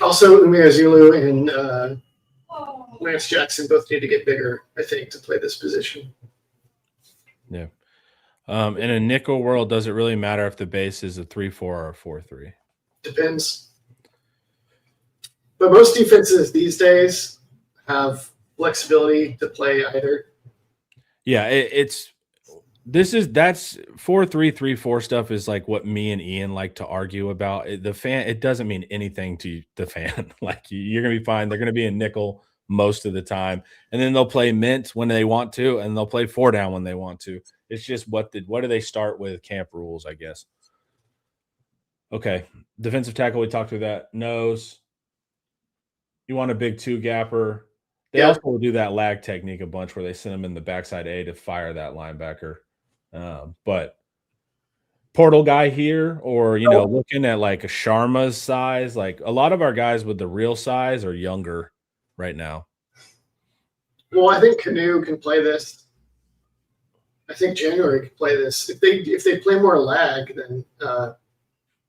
S2: Also, Umeazulu and Lance Jackson both need to get bigger, I think, to play this position.
S1: Yeah. In a nickel world, does it really matter if the base is a 3-4 or a 4-3?
S2: Depends. But most defenses these days have flexibility to play either.
S1: Yeah, that's 4-3-3-4 stuff is like what me and Ian like to argue about. It doesn't mean anything to the fan. Like you're gonna be fine. They're gonna be in nickel most of the time, and then they'll play mint when they want to, and they'll play 4 down when they want to. It's just what do they start with camp rules, I guess. Okay, defensive tackle. We talked through that. Nose. You want a big 2-gapper. They also will do that lag technique a bunch where they send them in the backside A to fire that linebacker. But portal guy here, or looking at like a Sharma's size, like a lot of our guys with the real size are younger right now.
S2: Well, I think Canoe can play this. I think January can play this. If they play more lag, then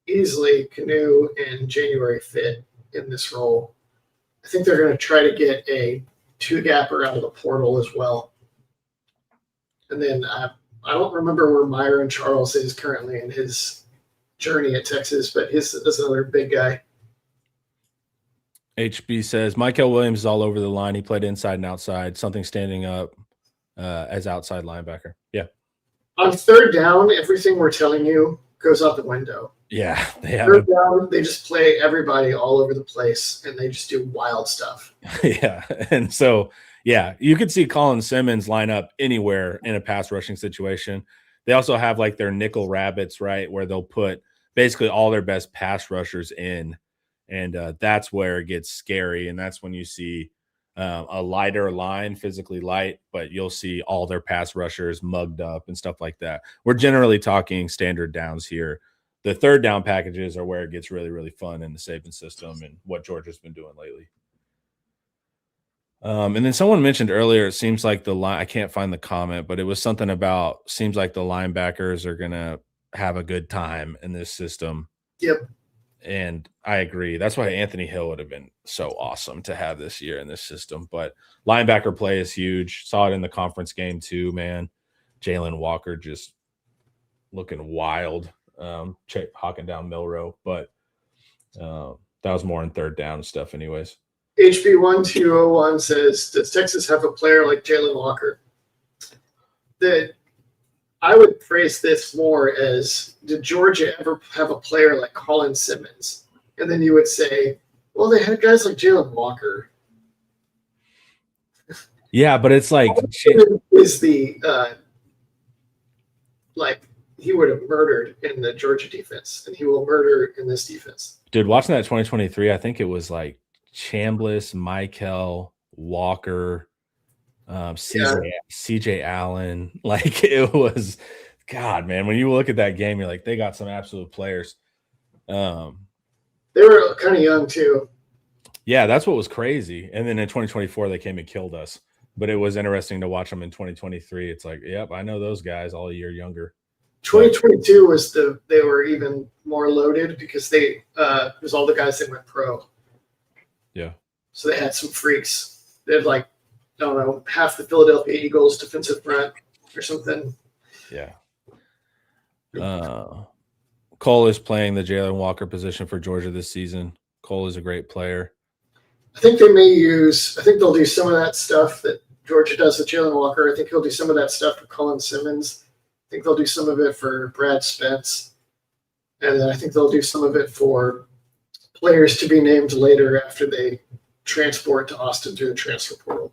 S2: easily Canoe and January fit in this role. I think they're going to try to get a 2-gapper out of the portal as well. And then I don't remember where Myron Charles is currently in his journey at Texas, but his is another big guy.
S1: HB says Michael Williams is all over the line. He played inside and outside, something standing up as outside linebacker. Yeah.
S2: On 3rd down, everything we're telling you goes out the window.
S1: Yeah,
S2: Third down, they just play everybody all over the place, and they just do wild stuff.
S1: Yeah, and so you could see Colin Simmons line up anywhere in a pass rushing situation. They also have like their nickel rabbits, right, where they'll put basically all their best pass rushers in, and that's where it gets scary, and that's when you see a lighter line, physically light, but you'll see all their pass rushers mugged up and stuff like that. We're generally talking standard downs here. The 3rd down packages are where it gets really, really fun in the Saban system and what Georgia's been doing lately. And then someone mentioned earlier, it seems like the line, I can't find the comment, but it was something about, seems like the linebackers are going to have a good time in this system.
S2: Yep.
S1: And I agree. That's why Anthony Hill would have been so awesome to have this year in this system. But linebacker play is huge. Saw it in the conference game too, man. Jalen Walker just looking wild, hawking down Milrow. But that was more in 3rd down stuff anyways.
S2: HB1201 says, does Texas have a player like Jalen Walker? I would phrase this more as, did Georgia ever have a player like Colin Simmons? And then you would say, well, they had guys like Jalen Walker.
S1: Yeah, but it's like
S2: is the like he would have murdered in the Georgia defense, and he will murder in this defense.
S1: Dude, watching that 2023, I think it was like Chambliss, Michael, Walker, CJ Allen. Like it was, God, man, when you look at that game, you're like, they got some absolute players.
S2: They were kind of young too.
S1: Yeah, that's what was crazy. And then in 2024, they came and killed us. But it was interesting to watch them in 2023. It's like, yep, I know those guys all a year younger.
S2: 2022 was they were even more loaded because it was all the guys that went pro.
S1: Yeah. So
S2: they had some freaks. They had like, I don't know, half the Philadelphia Eagles defensive front or something.
S1: Yeah. Cole is playing the Jalen Walker position for Georgia this season. Cole is a great player.
S2: I think they'll do some of that stuff that Georgia does with Jalen Walker. I think he'll do some of that stuff for Colin Simmons. I think they'll do some of it for Brad Spence. And then I think they'll do some of it for players to be named later after they transport to Austin through the transfer portal.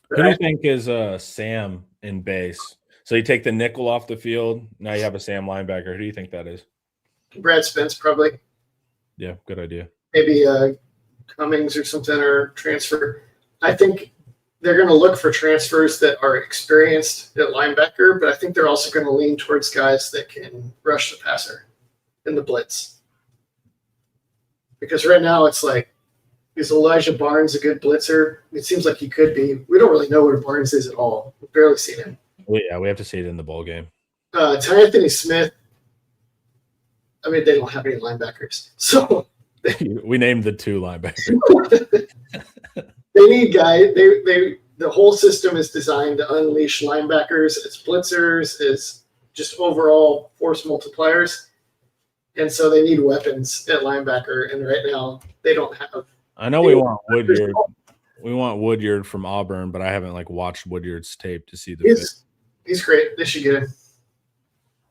S1: Who do you think is Sam in base? So you take the nickel off the field. Now you have a Sam linebacker. Who do you think that is?
S2: Brad Spence, probably.
S1: Yeah, good idea.
S2: Maybe Cummings or something, or transfer. I think they're going to look for transfers that are experienced at linebacker, but I think they're also going to lean towards guys that can rush the passer in the blitz. Because right now it's like, is Elijah Barnes a good blitzer? It seems like he could be. We don't really know where Barnes is at all. We've barely seen him.
S1: Well, yeah, we have to see it in the bowl game.
S2: Anthony Smith, I mean, they don't have any linebackers. So
S1: we named the 2 linebackers.
S2: They need guys. The whole system is designed to unleash linebackers as blitzers, as just overall force multipliers. And so they need weapons at linebacker. And right now they don't have.
S1: I know we want Woodyard. We want Woodyard from Auburn, but I haven't watched Woodyard's tape to see the fit.
S2: He's great. They should get him.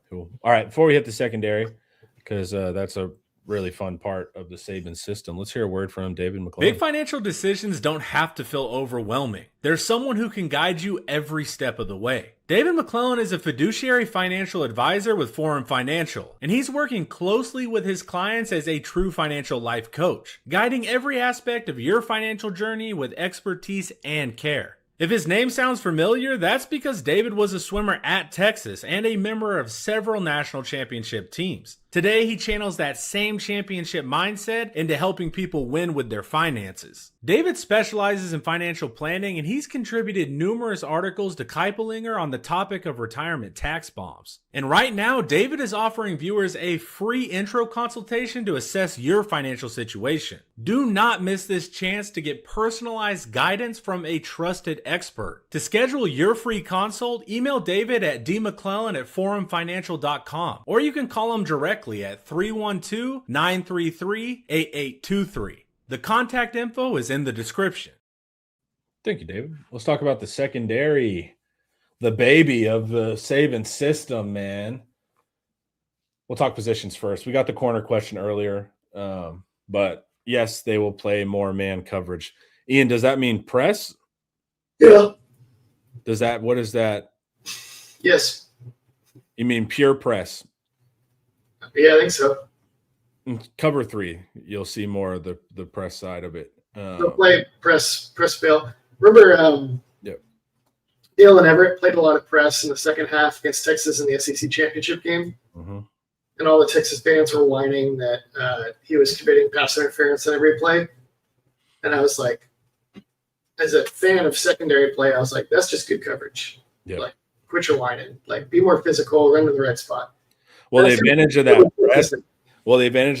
S1: Cool. All right, before we hit the secondary, because that's a really fun part of the Saban system, let's hear a word from David McClellan.
S3: Big financial decisions don't have to feel overwhelming. There's someone who can guide you every step of the way. David McClellan is a fiduciary financial advisor with Forum Financial, and he's working closely with his clients as a true financial life coach, guiding every aspect of your financial journey with expertise and care. If his name sounds familiar, that's because David was a swimmer at Texas and a member of several national championship teams. Today, he channels that same championship mindset into helping people win with their finances. David specializes in financial planning, and he's contributed numerous articles to Kiplinger on the topic of retirement tax bombs. And right now, David is offering viewers a free intro consultation to assess your financial situation. Do not miss this chance to get personalized guidance from a trusted expert. To schedule your free consult, email David at dmcclellan@forumfinancial.com, or you can call him directly at 312-933-8823. The contact info is in the description.
S1: Thank you, David. Let's talk about the secondary, the baby of the Saban system, man. We'll talk positions first. We got the corner question earlier, but yes, they will play more man coverage. Ian, does that mean press?
S2: Yeah.
S1: What is that?
S2: Yes.
S1: You mean pure press?
S2: Yeah, I think so.
S1: In cover 3, you'll see more of the press side of it.
S2: They'll play press bail. Remember, Dale and Everett played a lot of press in the second half against Texas in the SEC championship game.
S1: Mm-hmm.
S2: And all the Texas fans were whining that he was committing pass interference on every play. And I was like, as a fan of secondary play, I was like, that's just good coverage.
S1: Yep.
S2: Like, quit your whining. Like, be more physical, run to the right spot.
S1: Well, the advantage of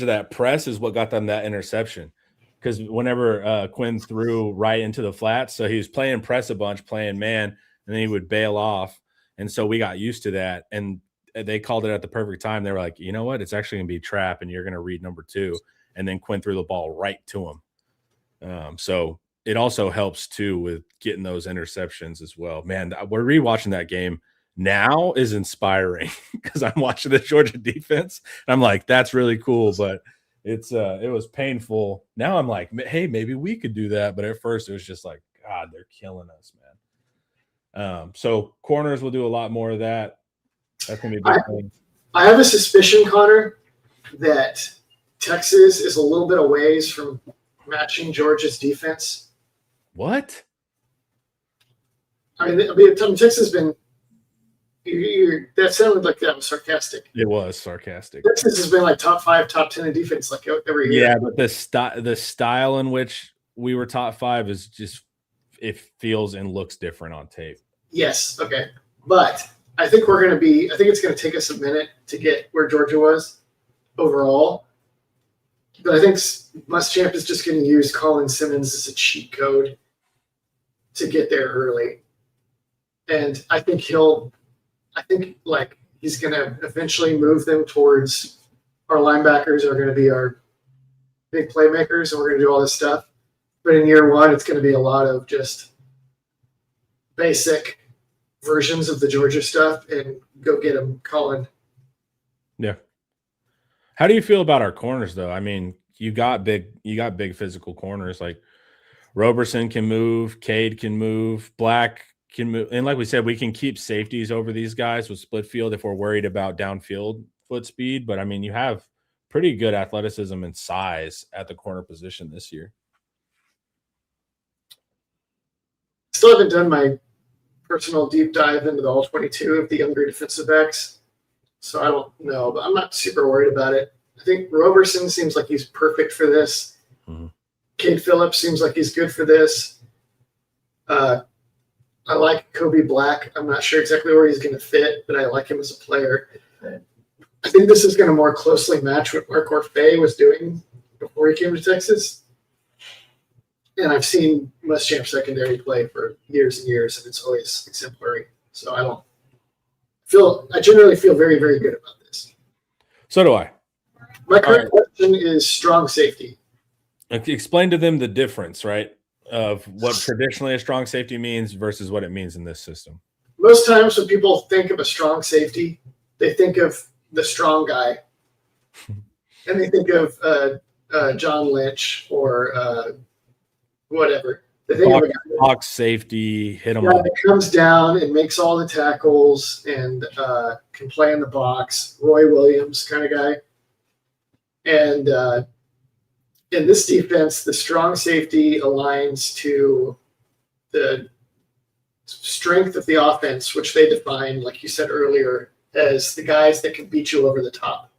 S1: that press is what got them that interception. Because whenever Quinn threw right into the flats, so he was playing press a bunch, playing man, and then he would bail off. And so we got used to that. And they called it at the perfect time. They were like, you know what? It's actually going to be trap, and you're going to read number 2. And then Quinn threw the ball right to him. So it also helps, too, with getting those interceptions as well. Man, we're rewatching that game now is inspiring because I'm watching the Georgia defense. And I'm like, that's really cool, but it was painful. Now I'm like, hey, maybe we could do that. But at first it was just like, God, they're killing us, man. So corners will do a lot more of that. That's gonna be a big thing.
S2: I have a suspicion, Connor, that Texas is a little bit a ways from matching Georgia's defense.
S1: What?
S2: I mean, Texas has been. That sounded like that was sarcastic.
S1: It was sarcastic.
S2: Texas has been like top 5, top 10 in defense like every year.
S1: Yeah, but the style in which we were top 5 is just it feels and looks different on tape.
S2: Yes, okay, but I think it's going to take us a minute to get where Georgia was overall. But I think Muschamp is just going to use Colin Simmons as a cheat code to get there early, and I think he's going to eventually move them towards our linebackers are going to be our big playmakers, and we're going to do all this stuff. But in year 1, it's going to be a lot of just basic versions of the Georgia stuff and go get them, Colin.
S1: Yeah. How do you feel about our corners, though? I mean, you got big physical corners. Like Roberson can move, Cade can move, Black can move, and like we said, we can keep safeties over these guys with split field if we're worried about downfield foot speed. But I mean, you have pretty good athleticism and size at the corner position this year.
S2: Still haven't done my personal deep dive into the all 22 of the younger defensive backs, so I don't know, but I'm not super worried about it. I think Roberson seems like he's perfect for this.
S1: Mm-hmm.
S2: Cade Phillips seems like he's good for this. I like Kobe Black. I'm not sure exactly where he's going to fit, but I like him as a player. I think this is going to more closely match what Mark Orfei was doing before he came to Texas. And I've seen Muschamp secondary play for years and years, and it's always exemplary. So I generally feel very, very good about this.
S1: So do I.
S2: My current question is strong safety.
S1: Explain to them the difference, right, of what traditionally a strong safety means versus what it means in this system.
S2: Most times when people think of a strong safety, they think of the strong guy. And they think of John Lynch or whatever. They think of a guy
S1: box safety, hit him
S2: that comes down and makes all the tackles and can play in the box. Roy Williams kind of guy. And in this defense, the strong safety aligns to the strength of the offense, which they define, like you said earlier, as the guys that can beat you over the top.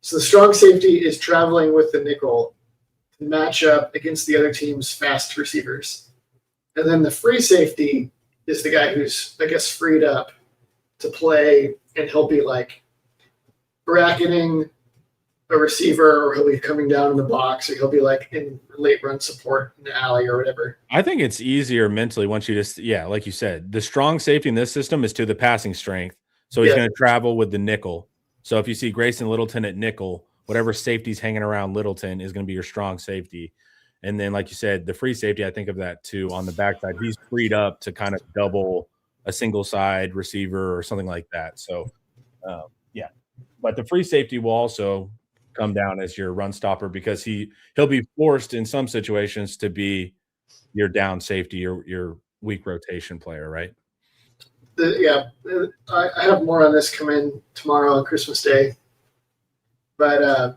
S2: So the strong safety is traveling with the nickel to match up against the other team's fast receivers. And then the free safety is the guy who's, I guess, freed up to play, and he'll be like bracketing a receiver, or he'll be coming down in the box, or he'll be like in late run support in the alley or whatever.
S1: I think it's easier mentally once you just, like you said, the strong safety in this system is to the passing strength. So he's going to travel with the nickel. So if you see Grayson Littleton at nickel, whatever safety's hanging around Littleton is going to be your strong safety. And then, like you said, the free safety, I think of that too on the backside. He's freed up to kind of double a single side receiver or something like that. So, but the free safety will also come down as your run stopper because he'll be forced in some situations to be your down safety, your weak rotation player, right?
S2: I have more on this come in tomorrow on Christmas Day. But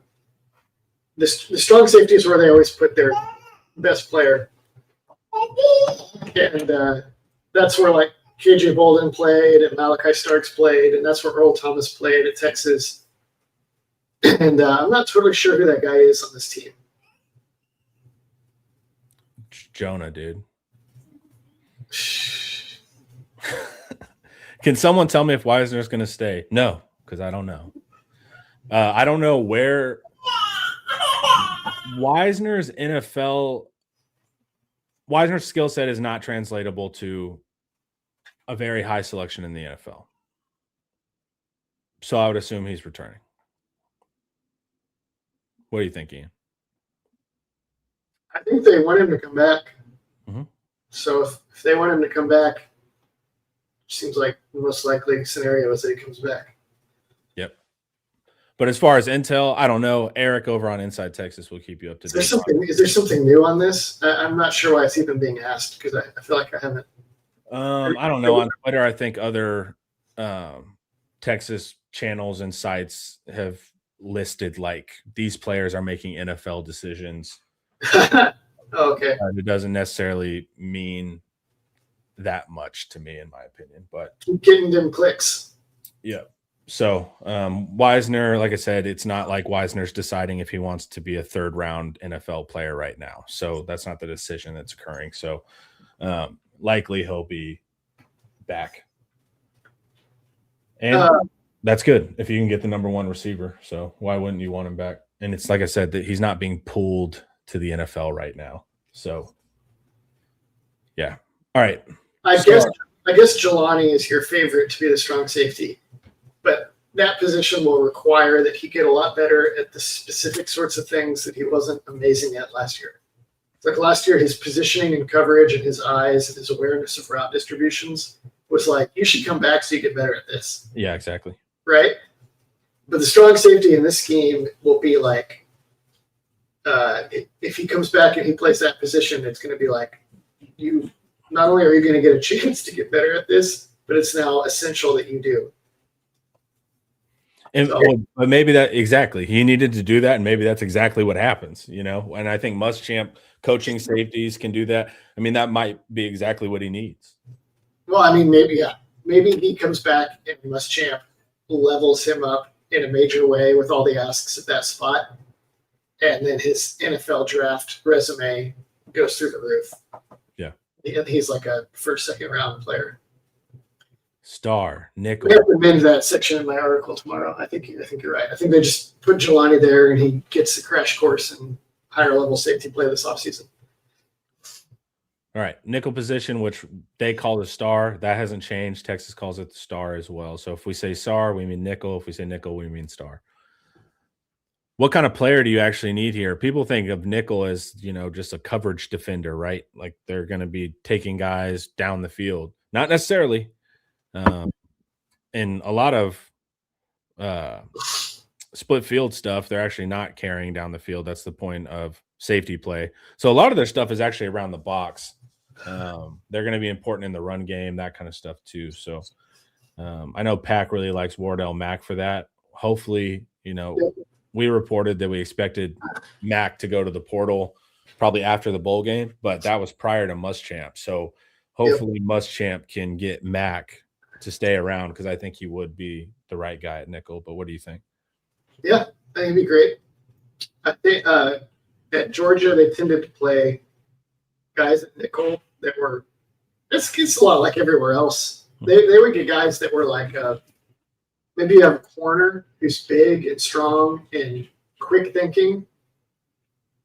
S2: the strong safety is where they always put their best player. And that's where like KJ Bolden played and Malachi Starks played, and that's where Earl Thomas played at Texas. And I'm not totally sure who that guy is on this team.
S1: Jonah, dude. Can someone tell me if Wisner's going to stay? No, because I don't know. I don't know where Wisner's skill set is not translatable to a very high selection in the NFL. So I would assume he's returning. What do you think, Ian?
S2: I think they want him to come back.
S1: Mm-hmm.
S2: So if they want him to come back, it seems like the most likely scenario is that he comes back.
S1: Yep. But as far as intel, I don't know. Eric over on Inside Texas will keep you up to date.
S2: Is there something new on this? I'm not sure why it's even being asked because I feel like I haven't.
S1: I don't know. On Twitter, I think other Texas channels and sites have listed like these players are making NFL decisions.
S2: Okay.
S1: It doesn't necessarily mean that much to me, in my opinion, but
S2: getting them clicks.
S1: Yeah. So Wisner, like I said, it's not like Wisner's deciding if he wants to be a third round NFL player right now. So that's not the decision that's occurring. So likely he'll be back. And that's good if you can get the number one receiver. So why wouldn't you want him back? And it's like I said, that he's not being pulled to the NFL right now. So yeah. All right.
S2: I guess Jelani is your favorite to be the strong safety, but that position will require that he get a lot better at the specific sorts of things that he wasn't amazing at last year. It's like last year, his positioning and coverage and his eyes and his awareness of route distributions was like, you should come back so you get better at this.
S1: Yeah, exactly.
S2: Right? But the strong safety in this scheme will be like, if he comes back and he plays that position, it's going to be like, you not only are you going to get a chance to get better at this, but it's now essential that you do.
S1: And but maybe that exactly he needed to do that, and maybe that's exactly what happens, you know. And I think Muschamp coaching safeties can do that. I mean, that might be exactly what he needs.
S2: Well, I mean, maybe he comes back and Muschamp levels him up in a major way with all the asks at that spot, and then his NFL draft resume goes through the roof.
S1: Yeah,
S2: and he's like a first, second round player.
S1: Star, nickel.
S2: I have to amend that section in my article tomorrow. I think you're right. I think they just put Jelani there, and he gets the crash course in higher level safety play this offseason.
S1: All right, nickel position, which they call the star, that hasn't changed. Texas calls it the star as well. So if we say star, we mean nickel. If we say nickel, we mean star. What kind of player do you actually need here? People think of nickel as, you know, just a coverage defender, right? Like they're going to be taking guys down the field. Not necessarily. In a lot of split field stuff, they're actually not carrying down the field. That's the point of safety play. So a lot of their stuff is actually around the box. They're going to be important in the run game, that kind of stuff too. So I know Pack really likes Wardell Mack for that. Hopefully, you know, we reported that we expected Mack to go to the portal probably after the bowl game, but that was prior to Muschamp. So hopefully Muschamp can get Mack to stay around, because I think he would be the right guy at nickel. But what do you think?
S2: Yeah, I think he'd be great. I think at Georgia they tended to play guys at nickel that were it's a lot like everywhere else. They would get guys that were like maybe you have a corner who's big and strong and quick thinking,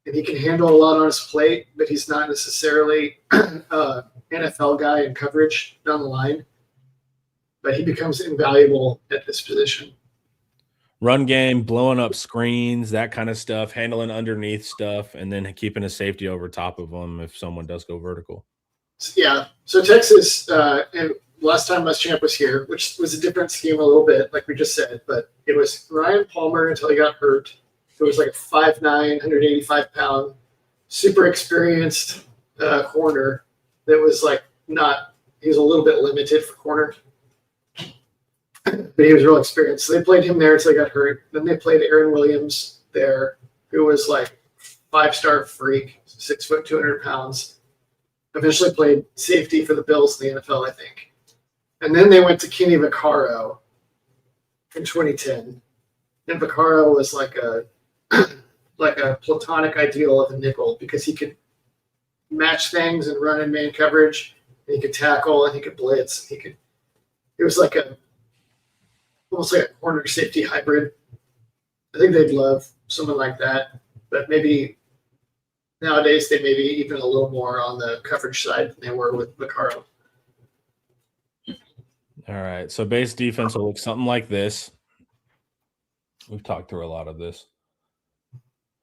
S2: and he can handle a lot on his plate, but he's not necessarily NFL guy in coverage down the line. But he becomes invaluable at this position.
S1: Run game, blowing up screens, that kind of stuff, handling underneath stuff, and then keeping a safety over top of them if someone does go vertical.
S2: Yeah. So Texas, and last time Muschamp was here, which was a different scheme a little bit, like we just said, but it was Ryan Palmer until he got hurt. It was like a 5'9", 185-pound, super experienced corner that was like not – he was a little bit limited for corner. But he was real experienced. So they played him there until he got hurt. Then they played Aaron Williams there, who was like 5-star freak, 6 foot, 200 pounds. Eventually played safety for the Bills in the NFL, I think. And then they went to Kenny Vaccaro in 2010. And Vaccaro was like a platonic ideal of a nickel, because he could match things and run in man coverage, and he could tackle, and he could blitz. It was like almost like a corner safety hybrid. I think they'd love someone like that, but maybe nowadays they may be even a little more on the coverage side than they were with Vaccaro.
S1: All right, so base defense will look something like this. We've talked through a lot of this.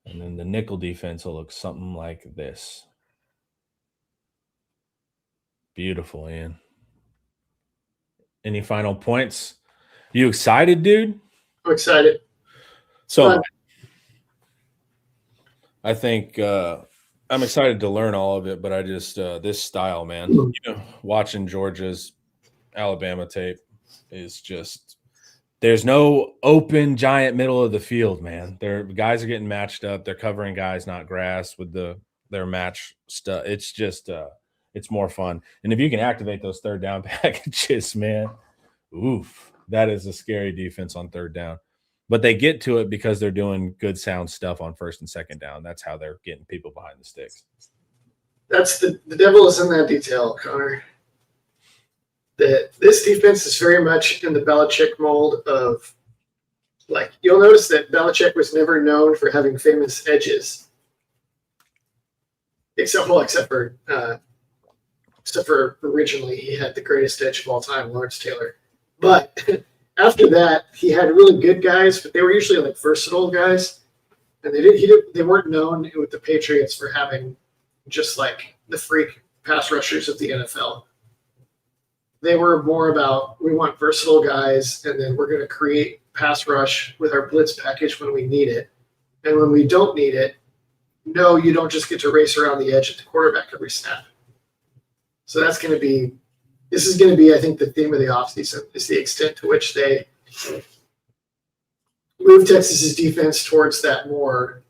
S1: And then the nickel defense will look something like this. Beautiful, Ian. Any final points? You excited, dude?
S2: I'm excited.
S1: So I think I'm excited to learn all of it, but I just this style, man. You know, watching Georgia's Alabama tape is just there's no open giant middle of the field, man. Guys are getting matched up. They're covering guys, not grass, with their match stuff. It's just it's more fun. And if you can activate those third down packages, man, oof. That is a scary defense on third down. But they get to it because they're doing good sound stuff on first and second down. That's how they're getting people behind the sticks.
S2: That's the devil is in that detail, Connor. This defense is very much in the Belichick mold of, like, you'll notice that Belichick was never known for having famous edges. Except for originally he had the greatest edge of all time, Lawrence Taylor. But after that, he had really good guys, but they were usually like versatile guys, and they weren't known with the Patriots for having just like the freak pass rushers of the NFL. They were more about, we want versatile guys, and then we're going to create pass rush with our blitz package when we need it. And when we don't need it, no, you don't just get to race around the edge at the quarterback every snap. So this is going to be, I think, the theme of the offseason is the extent to which they move Texas's defense towards that more.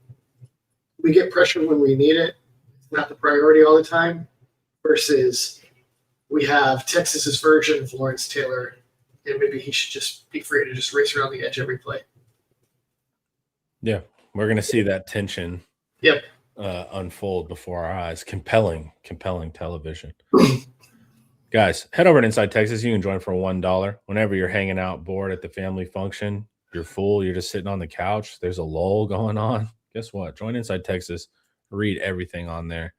S2: We get pressure when we need it. It's not the priority all the time versus we have Texas's version of Lawrence Taylor, and maybe he should just be free to just race around the edge every play.
S1: Yeah, we're going to see that tension
S2: Yep.
S1: Unfold before our eyes. Compelling television. Guys, head over to Inside Texas. You can join for $1. Whenever you're hanging out bored at the family function, you're full, you're just sitting on the couch, there's a lull going on. Guess what? Join Inside Texas. Read everything on there.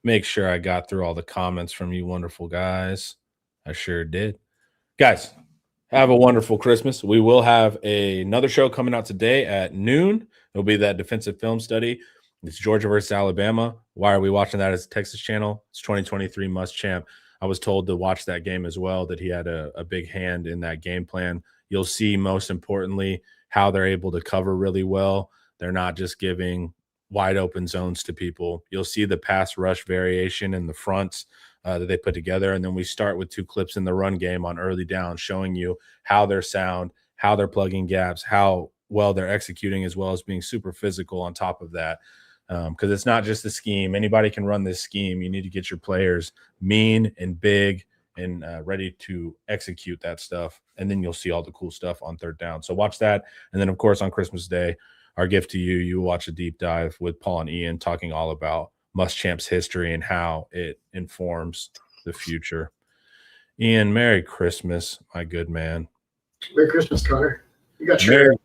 S1: Make sure I got through all the comments from you wonderful guys. I sure did. Guys, have a wonderful Christmas. We will have another show coming out today at noon. It'll be that defensive film study. It's Georgia versus Alabama. Why are we watching that as a Texas channel? It's 2023 Muschamp. I was told to watch that game as well, that he had a big hand in that game plan. You'll see, most importantly, how they're able to cover really well. They're not just giving wide open zones to people. You'll see the pass rush variation in the fronts that they put together. And then we start with 2 clips in the run game on early down, showing you how they're sound, how they're plugging gaps, how well they're executing, as well as being super physical on top of that. Because it's not just the scheme. Anybody can run this scheme. You need to get your players mean and big and ready to execute that stuff. And then you'll see all the cool stuff on third down. So watch that. And then, of course, on Christmas Day, our gift to you, you watch a deep dive with Paul and Ian talking all about Muschamp's history and how it informs the future. Ian, Merry Christmas, my good man.
S2: Merry Christmas, Connor. You got your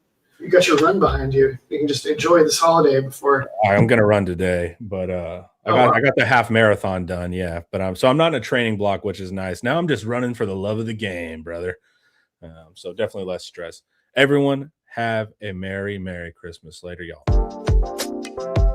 S2: run behind you. You can just enjoy this holiday before.
S1: I'm gonna run today, but I got the half marathon done. Yeah, but I'm not in a training block, which is nice. Now I'm just running for the love of the game, brother. So definitely less stress. Everyone have a Merry Christmas. Later, y'all.